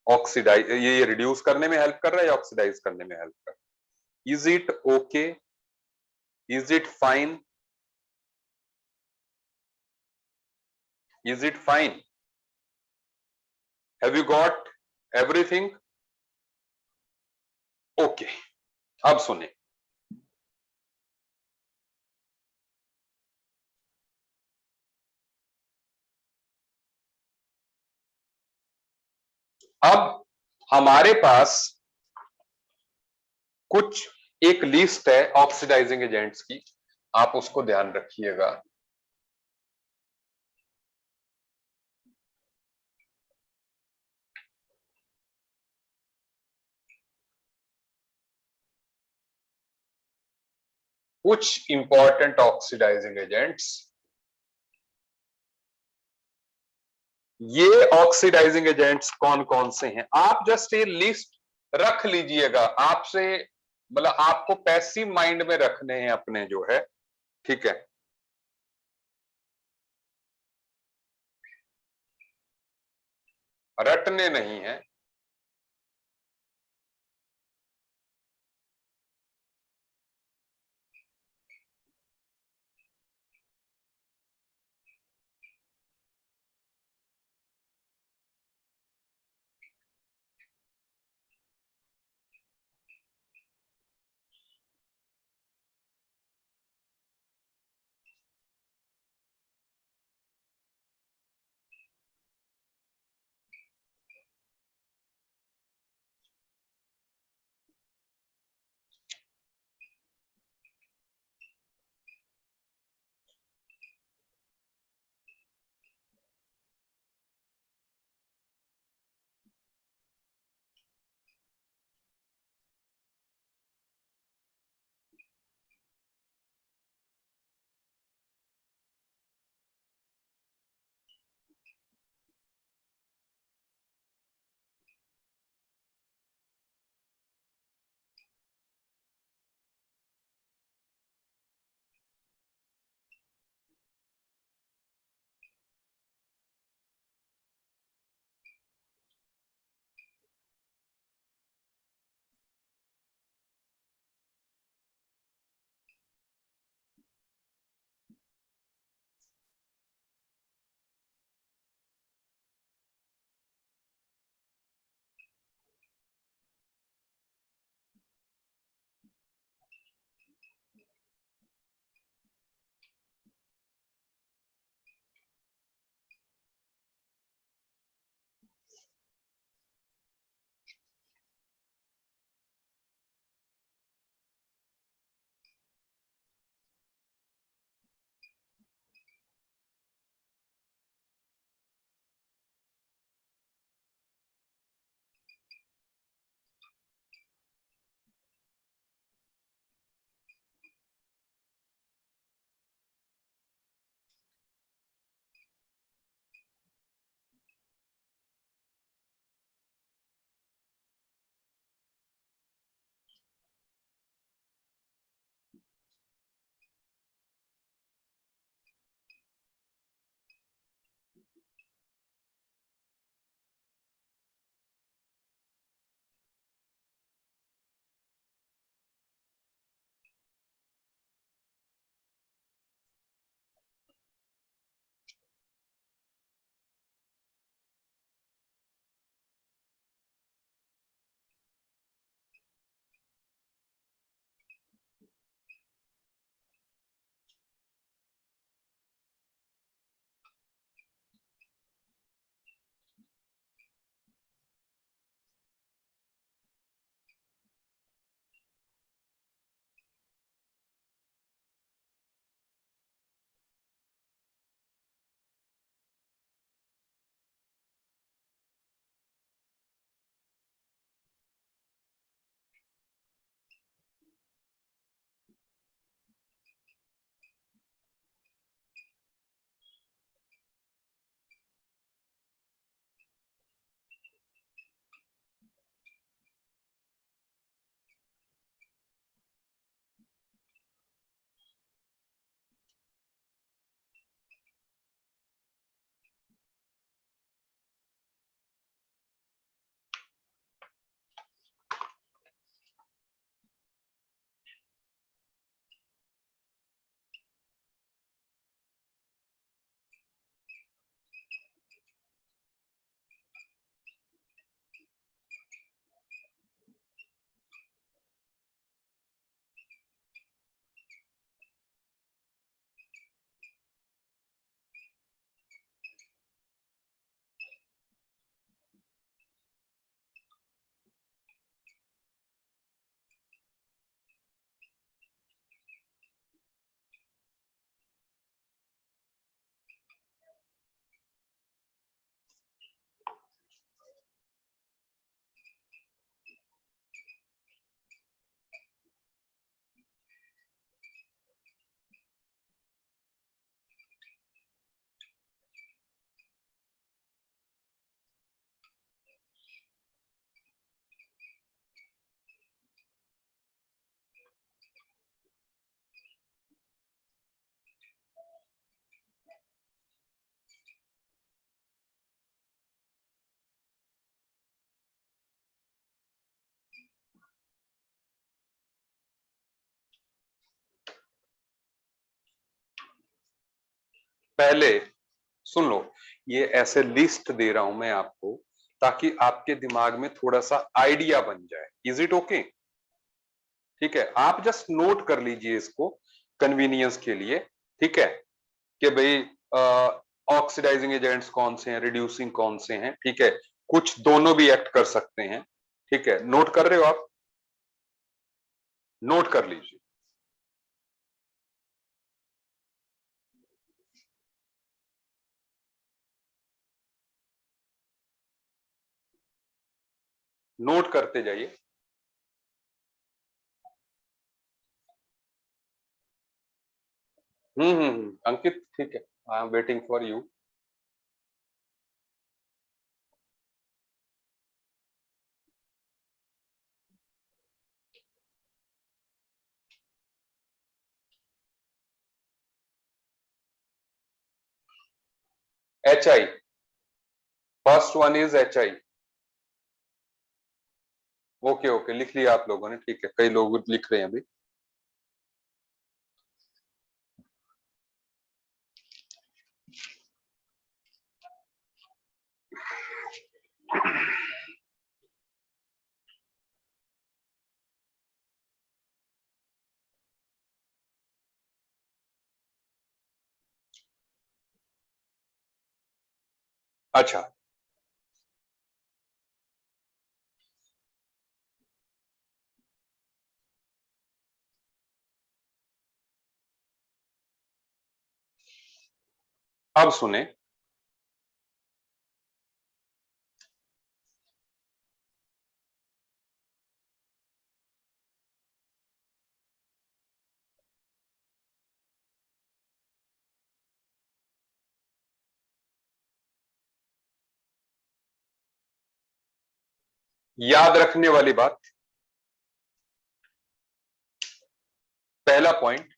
Speaker 1: ऑक्सीडाइज ये रिड्यूस करने में हेल्प कर रहा है या ऑक्सीडाइज करने में हेल्प कर रहा है। Is it okay? Is it fine? Is it fine? Have you got everything? Okay, अब सुने। अब हमारे पास कुछ एक लिस्ट है ऑक्सीडाइजिंग एजेंट्स की, आप उसको ध्यान रखिएगा। कुछ इंपॉर्टेंट ऑक्सीडाइजिंग एजेंट्स, ये ऑक्सीडाइजिंग एजेंट्स कौन कौन से हैं आप जस्ट ये लिस्ट रख लीजिएगा। आपसे मतलब आपको पैसिव माइंड में रखने हैं अपने जो है, ठीक है। रटने नहीं है। पहले सुन लो, ये ऐसे लिस्ट दे रहा हूं मैं आपको ताकि आपके दिमाग में थोड़ा सा आइडिया बन जाए। Is it okay? ठीक है, आप जस्ट नोट कर लीजिए इसको कन्वीनियंस के लिए। ठीक है, कि भाई ऑक्सीडाइजिंग एजेंट्स कौन से हैं, रिड्यूसिंग कौन से हैं। ठीक है, कुछ दोनों भी एक्ट कर सकते हैं। ठीक है, नोट कर रहे हो आप? नोट कर लीजिए। नोट करते जाइए। अंकित ठीक है, I am waiting for you. H I, first one is H I. Okay okay, लिख लिया आप लोगों ने। ठीक है, कई लोग लिख रहे हैं अभी। अच्छा, अब सुने। याद रखने वाली बात, पहला पॉइंट,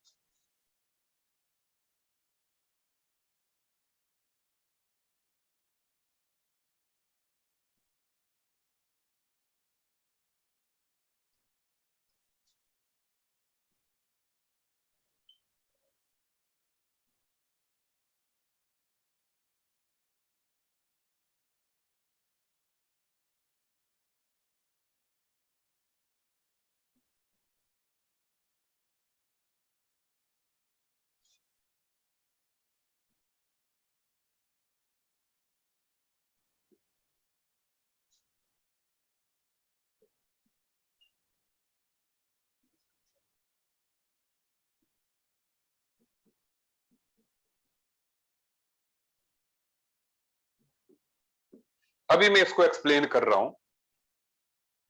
Speaker 1: अभी मैं इसको एक्सप्लेन कर रहा हूं।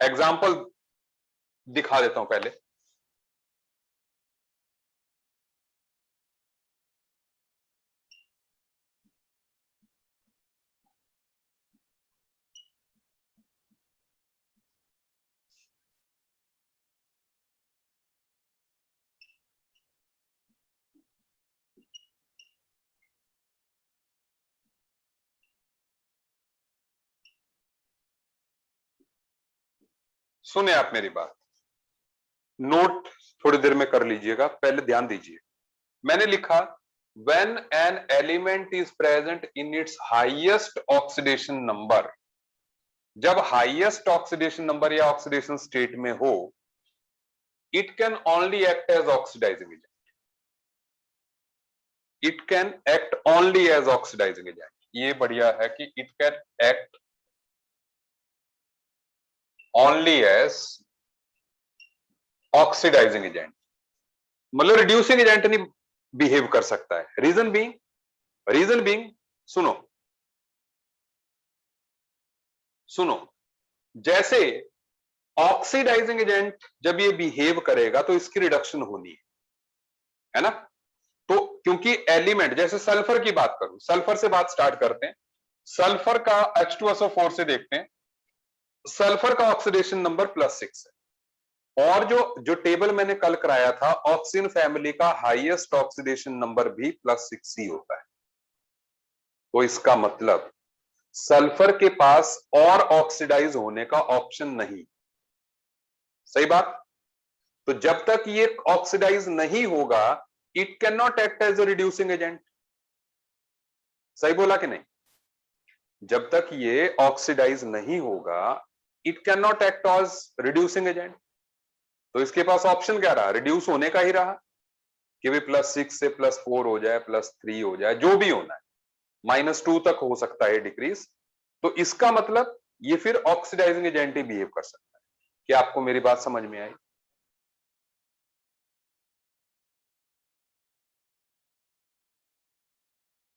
Speaker 1: एग्जाम्पल दिखा देता हूं पहले। सुने आप मेरी बात, नोट थोड़ी देर में कर लीजिएगा, पहले ध्यान दीजिए। मैंने लिखा when an element is present in its highest oxidation number, जब हाईएस्ट ऑक्सीडेशन नंबर या ऑक्सीडेशन स्टेट में हो, it can only act as oxidising agent. It can act only as oxidising agent. ये बढ़िया है कि it can act only as oxidising agent, मतलब reducing agent नहीं बिहेव कर सकता है। रीजन बीइंग, सुनो सुनो, जैसे ऑक्सीडाइजिंग एजेंट जब ये बिहेव करेगा तो इसकी रिडक्शन होनी है ना। तो क्योंकि एलिमेंट, जैसे सल्फर की बात करूं, सल्फर से बात स्टार्ट करते हैं। सल्फर का H2SO4 से देखते हैं। सल्फर का ऑक्सीडेशन नंबर +6 है, और जो टेबल मैंने कल कराया था, ऑक्सीजन फैमिली का हाईएस्ट ऑक्सीडेशन नंबर भी +6 ही होता है। तो इसका मतलब सल्फर के पास और ऑक्सीडाइज होने का ऑप्शन नहीं। सही बात। तो जब तक ये ऑक्सीडाइज नहीं होगा, it can not act as a reducing agent. सही बोला कि नहीं? जब तक ये ऑक्सीडाइज नहीं होगा, it can not act as reducing agent. तो इसके पास ऑप्शन क्या रहा? रिड्यूस होने का ही रहा कि भी +6 से +4 हो जाए, +3 हो जाए, जो भी होना है, -2 तक हो सकता है डिक्रीज। तो इसका मतलब ये फिर ऑक्सीडाइजिंग एजेंट ही बिहेव कर सकता है। क्या आपको मेरी बात समझ में आई?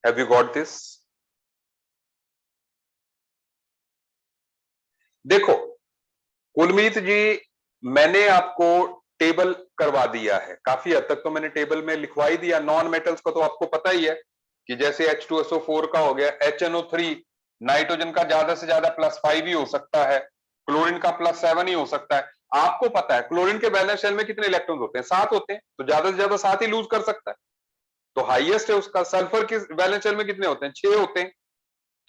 Speaker 1: Have you got this? देखो कुलमीत जी, मैंने आपको टेबल करवा दिया है, काफी हद तक तो मैंने टेबल में लिखवा ही दिया। नॉन मेटल्स को तो आपको पता ही है कि जैसे H2SO4 का हो गया, HNO3 नाइट्रोजन का ज्यादा से ज्यादा +5 ही हो सकता है, क्लोरीन का +7 ही हो सकता है। आपको पता है क्लोरीन के वैलेंस शेल में कितने इलेक्ट्रॉन होते हैं? 7 होते हैं, तो ज्यादा से ज्यादा 7 ही लूज कर सकता है, तो हाईएस्ट है उसका। सल्फर के वैलेंस शेल में कितने होते हैं? 6 होते हैं,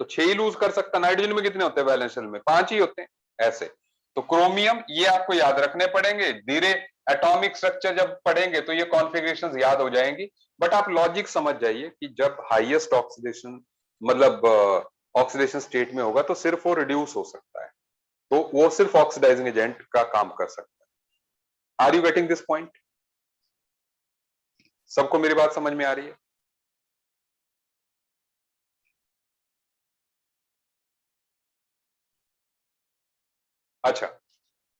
Speaker 1: तो 6 ही लूज कर सकता। नाइट्रोजन में कितने होते हैं वैलेंस शेल में? 5 ही होते हैं, ऐसे। तो क्रोमियम ये आपको याद रखने पड़ेंगे, धीरे एटॉमिक स्ट्रक्चर जब पढ़ेंगे तो ये कॉन्फ़िगरेशंस याद हो जाएंगी। बट आप लॉजिक समझ जाइए कि जब हाईएस्ट ऑक्सीडेशन मतलब ऑक्सीडेशन स्टेट में होगा तो सिर्फ वो रिड्यूस हो सकता है, तो वो सिर्फ ऑक्सीडाइजिंग एजेंट का काम कर सकता है। Are you getting this point? सबको मेरी बात समझ में आ रही है? अच्छा,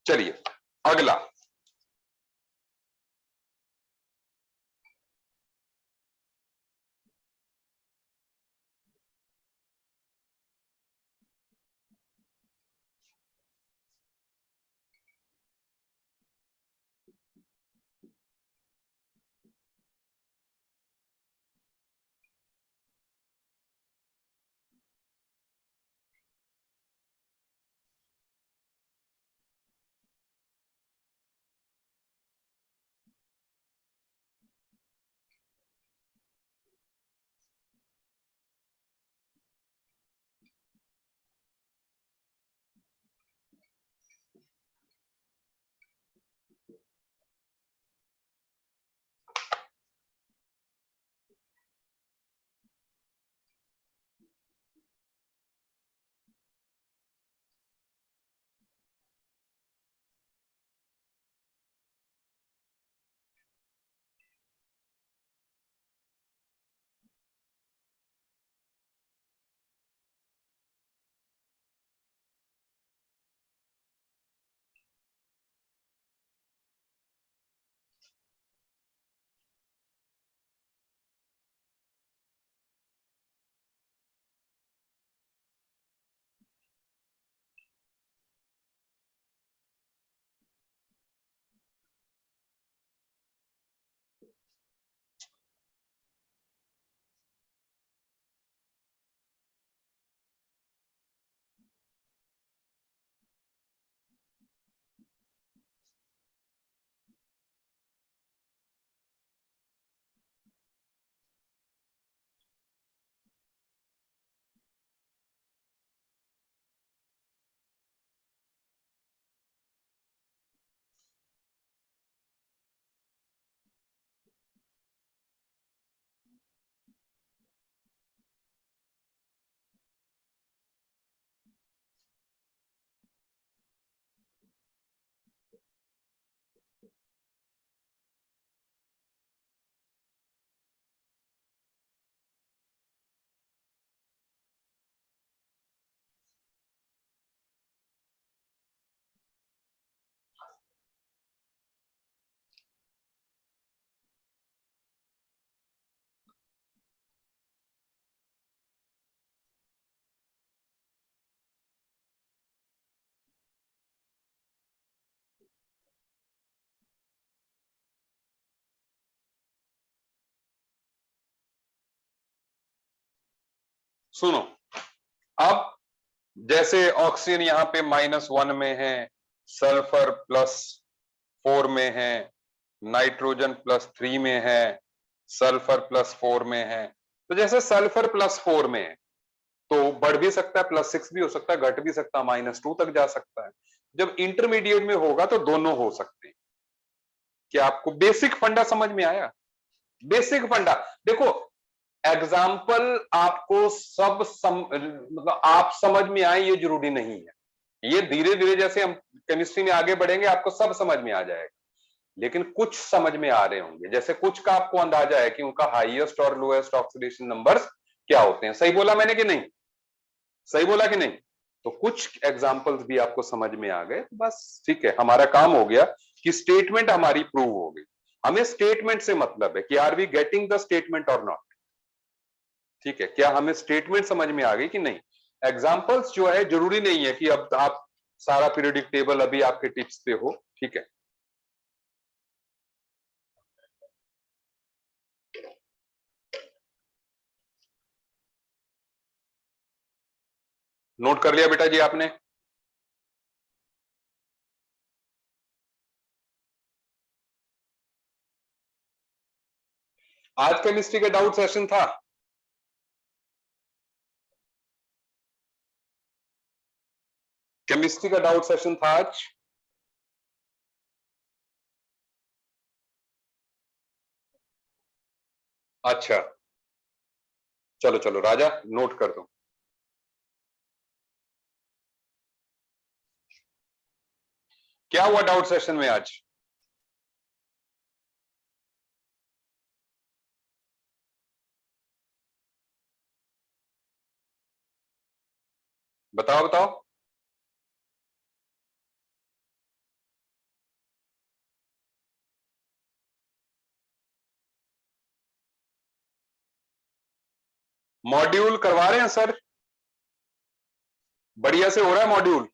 Speaker 1: चलिए अगला। सुनो, अब जैसे ऑक्सीजन यहां पे -1 में है, सल्फर +4 में है, नाइट्रोजन +3 में है, सल्फर +4 में है। तो जैसे सल्फर +4 में है तो बढ़ भी सकता है, +6 भी हो सकता है, घट भी सकता है, -2 तक जा सकता है। जब इंटरमीडिएट में होगा तो दोनों हो सकते हैं। क्या आपको बेसिक फंडा समझ में आया? बेसिक फंडा देखो, एग्जाम्पल आपको मतलब आप समझ में आए ये जरूरी नहीं है। ये धीरे धीरे जैसे हम केमिस्ट्री में आगे बढ़ेंगे आपको सब समझ में आ जाएगा, लेकिन कुछ समझ में आ रहे होंगे। जैसे कुछ का आपको अंदाजा है कि उनका हाईएस्ट और लोएस्ट ऑक्सीडेशन नंबर्स क्या होते हैं। सही बोला मैंने कि नहीं? सही बोला कि नहीं? तो कुछ एग्जाम्पल्स भी आपको समझ में आ गए, बस ठीक है, हमारा काम हो गया कि स्टेटमेंट हमारी प्रूव हो गई। हमें स्टेटमेंट से मतलब है कि are we getting the statement or not. ठीक है, क्या हमें स्टेटमेंट समझ में आ गई कि नहीं? एग्जाम्पल्स जो है जरूरी नहीं है कि अब आप सारा पीरियोडिक टेबल अभी आपके टिप्स पे हो। ठीक है, नोट कर लिया बेटा जी आपने? आज केमिस्ट्री का डाउट सेशन था। केमिस्ट्री का डाउट सेशन था आज। अच्छा, चलो चलो राजा नोट कर दो। क्या हुआ डाउट सेशन में आज? बताओ बताओ। मॉड्यूल करवा रहे हैं सर? बढ़िया से हो रहा है module?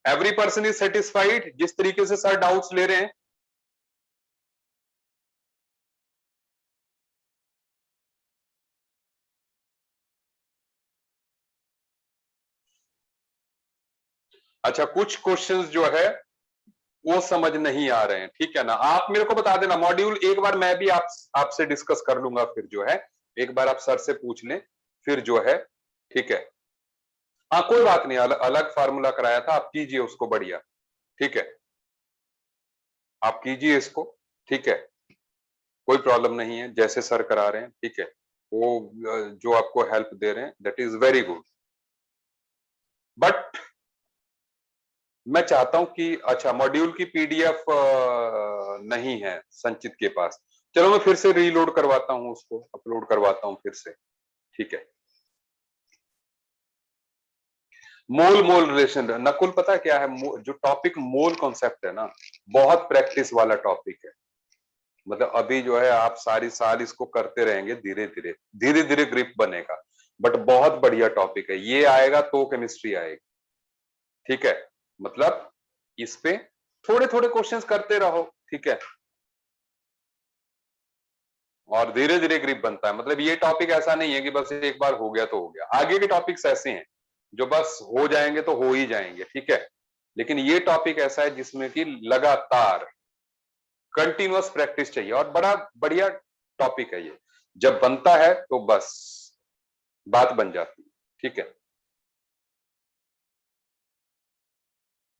Speaker 1: Every person is satisfied जिस तरीके से सर डाउट्स ले रहे हैं? अच्छा, कुछ क्वेश्चंस जो है वो समझ नहीं आ रहे हैं, ठीक है ना? आप मेरे को बता देना मॉड्यूल, एक बार मैं भी आपसे डिस्कस कर लूंगा, फिर जो है एक बार आप सर से पूछ लें, फिर जो है ठीक है। हाँ कोई बात नहीं, अलग फार्मूला कराया था, आप कीजिए उसको बढ़िया। ठीक है, आप कीजिए इसको। ठीक है, कोई प्रॉब्लम नहीं है, जैसे सर करा रहे हैं ठीक है। वो जो आपको हेल्प दे रहे हैं that is very good. But मैं चाहता हूं कि अच्छा मॉड्यूल की पीडीएफ नहीं है संचित के पास। चलो मैं फिर से रीलोड करवाता हूं, उसको अपलोड करवाता हूं फिर से। ठीक है, मोल मोल रिलेशन, नकुल पता है क्या है? जो टॉपिक मोल कॉन्सेप्ट है ना, बहुत प्रैक्टिस वाला टॉपिक है। मतलब अभी जो है आप सारी साल इसको करते रहेंगे, धीरे धीरे धीरे धीरे ग्रिप बनेगा। बट बहुत बढ़िया टॉपिक है, ये आएगा तो केमिस्ट्री आएगी। ठीक है, मतलब इस पे थोड़े थोड़े क्वेश्चंस करते रहो। ठीक है, और धीरे धीरे ग्रिप बनता है। मतलब ये टॉपिक ऐसा नहीं है कि बस एक बार हो गया तो हो गया। आगे के टॉपिक्स ऐसे हैं जो बस हो जाएंगे तो हो ही जाएंगे। ठीक है, लेकिन ये टॉपिक ऐसा है जिसमें कि लगातार कंटिन्यूअस प्रैक्टिस चाहिए, और बड़ा बढ़िया टॉपिक है ये। जब बनता है तो बस बात बन जाती है। ठीक है,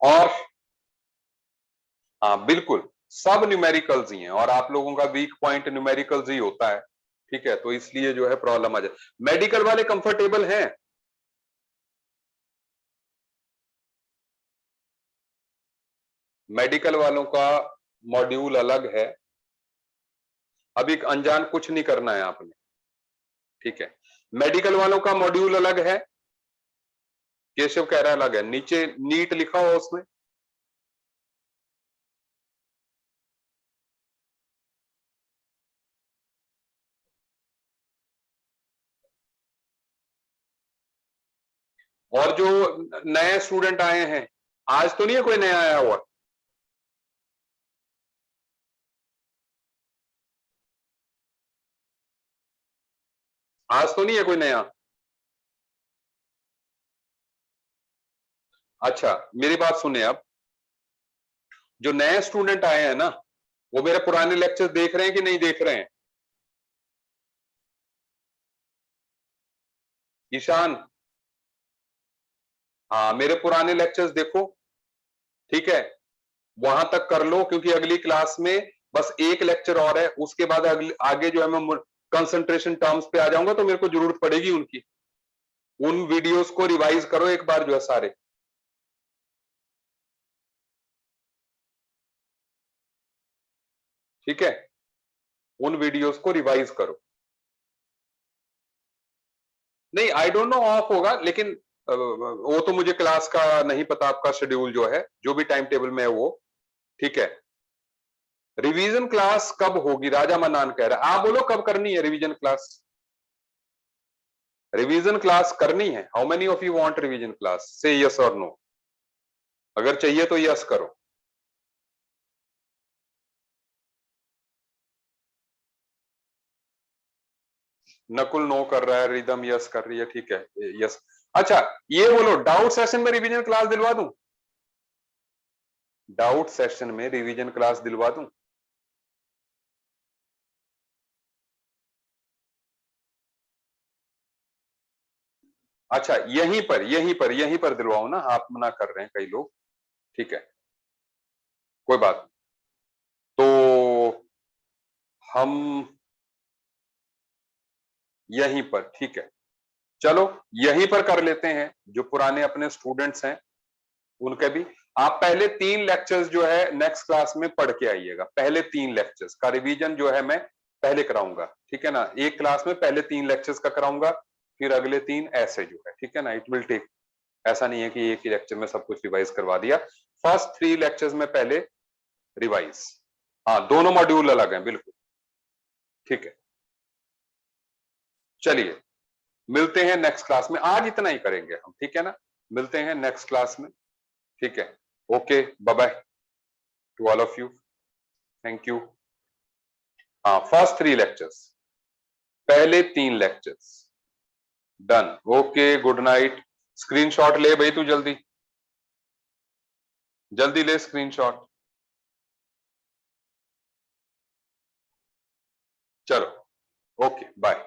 Speaker 1: और हाँ बिल्कुल, सब न्यूमेरिकल्स ही हैं, और आप लोगों का वीक पॉइंट न्यूमेरिकल्स ही होता है। ठीक है, तो इसलिए जो है प्रॉब्लम आ जाए। मेडिकल वाले कंफर्टेबल हैं? मेडिकल वालों का मॉड्यूल अलग है। अब एक अनजान कुछ नहीं करना है आपने। ठीक है, मेडिकल वालों का मॉड्यूल अलग है। केशव कह रहा है अलग है, नीचे नीट लिखा हो उसमें। और जो नए स्टूडेंट आए हैं, आज तो नहीं है कोई नया आया हुआ? आज तो नहीं है कोई नया? अच्छा, मेरी बात सुने अब। जो नए स्टूडेंट आए हैं ना, वो मेरे पुराने लेक्चर देख रहे हैं कि नहीं देख रहे हैं? ईशान, हाँ मेरे पुराने लेक्चर्स देखो, ठीक है, वहां तक कर लो, क्योंकि अगली क्लास में बस एक लेक्चर और है, उसके बाद आगे जो है मैं कंसंट्रेशन टर्म्स पे आ जाऊंगा, तो मेरे को जरूरत पड़ेगी उनकी। उन वीडियोस को रिवाइज करो एक बार जो है सारे। ठीक है, उन वीडियोस को रिवाइज करो। नहीं आई डोंट नो ऑफ होगा, लेकिन वो तो मुझे क्लास का नहीं पता, आपका शेड्यूल जो है जो भी टाइम टेबल में है वो। ठीक है, रिवीजन क्लास कब होगी, राजा मनान कह रहा है, आप बोलो कब करनी है रिवीजन क्लास। रिवीजन क्लास करनी है, how many of you want revision class, से यस और नो, अगर चाहिए तो यस करो। नकुल नो कर रहा है, रिदम यस कर रही है, ठीक है यस। अच्छा ये बोलो, डाउट सेशन में रिवीजन क्लास दिलवा दूं, डाउट सेशन में रिवीजन क्लास दिलवा दूं। अच्छा यहीं पर दिलवाऊं ना, आप मना कर रहे हैं कई लोग, ठीक है कोई बात। तो हम यहीं पर, ठीक है चलो यहीं पर कर लेते हैं, जो पुराने अपने स्टूडेंट्स हैं उनके भी। आप पहले 3 लेक्चर्स जो है नेक्स्ट क्लास में पढ़ के आइएगा, पहले 3 लेक्चर्स का रिवीजन जो है मैं पहले कराऊंगा, ठीक है ना, एक क्लास में पहले 3 लेक्चर्स का कराऊंगा, फिर अगले 3 ऐसे जो है, ठीक है ना, इट विल टेक, ऐसा नहीं है कि एक ही लेक्चर में सब कुछ रिवाइज करवा दिया। फर्स्ट 3 लेक्चर्स में पहले रिवाइज, हाँ दोनों मॉड्यूल अलग हैं बिल्कुल, ठीक है। चलिए मिलते हैं नेक्स्ट क्लास में, आज इतना ही करेंगे हम, ठीक है ना, मिलते हैं नेक्स्ट क्लास में, ठीक है, okay bye bye to all of you, thank you. हाँ फर्स्ट 3 लेक्चर्स, पहले 3 lectures, done, okay good night. Screenshot ले भाई तू, जल्दी जल्दी ले स्क्रीनशॉट, चलो ओके बाय।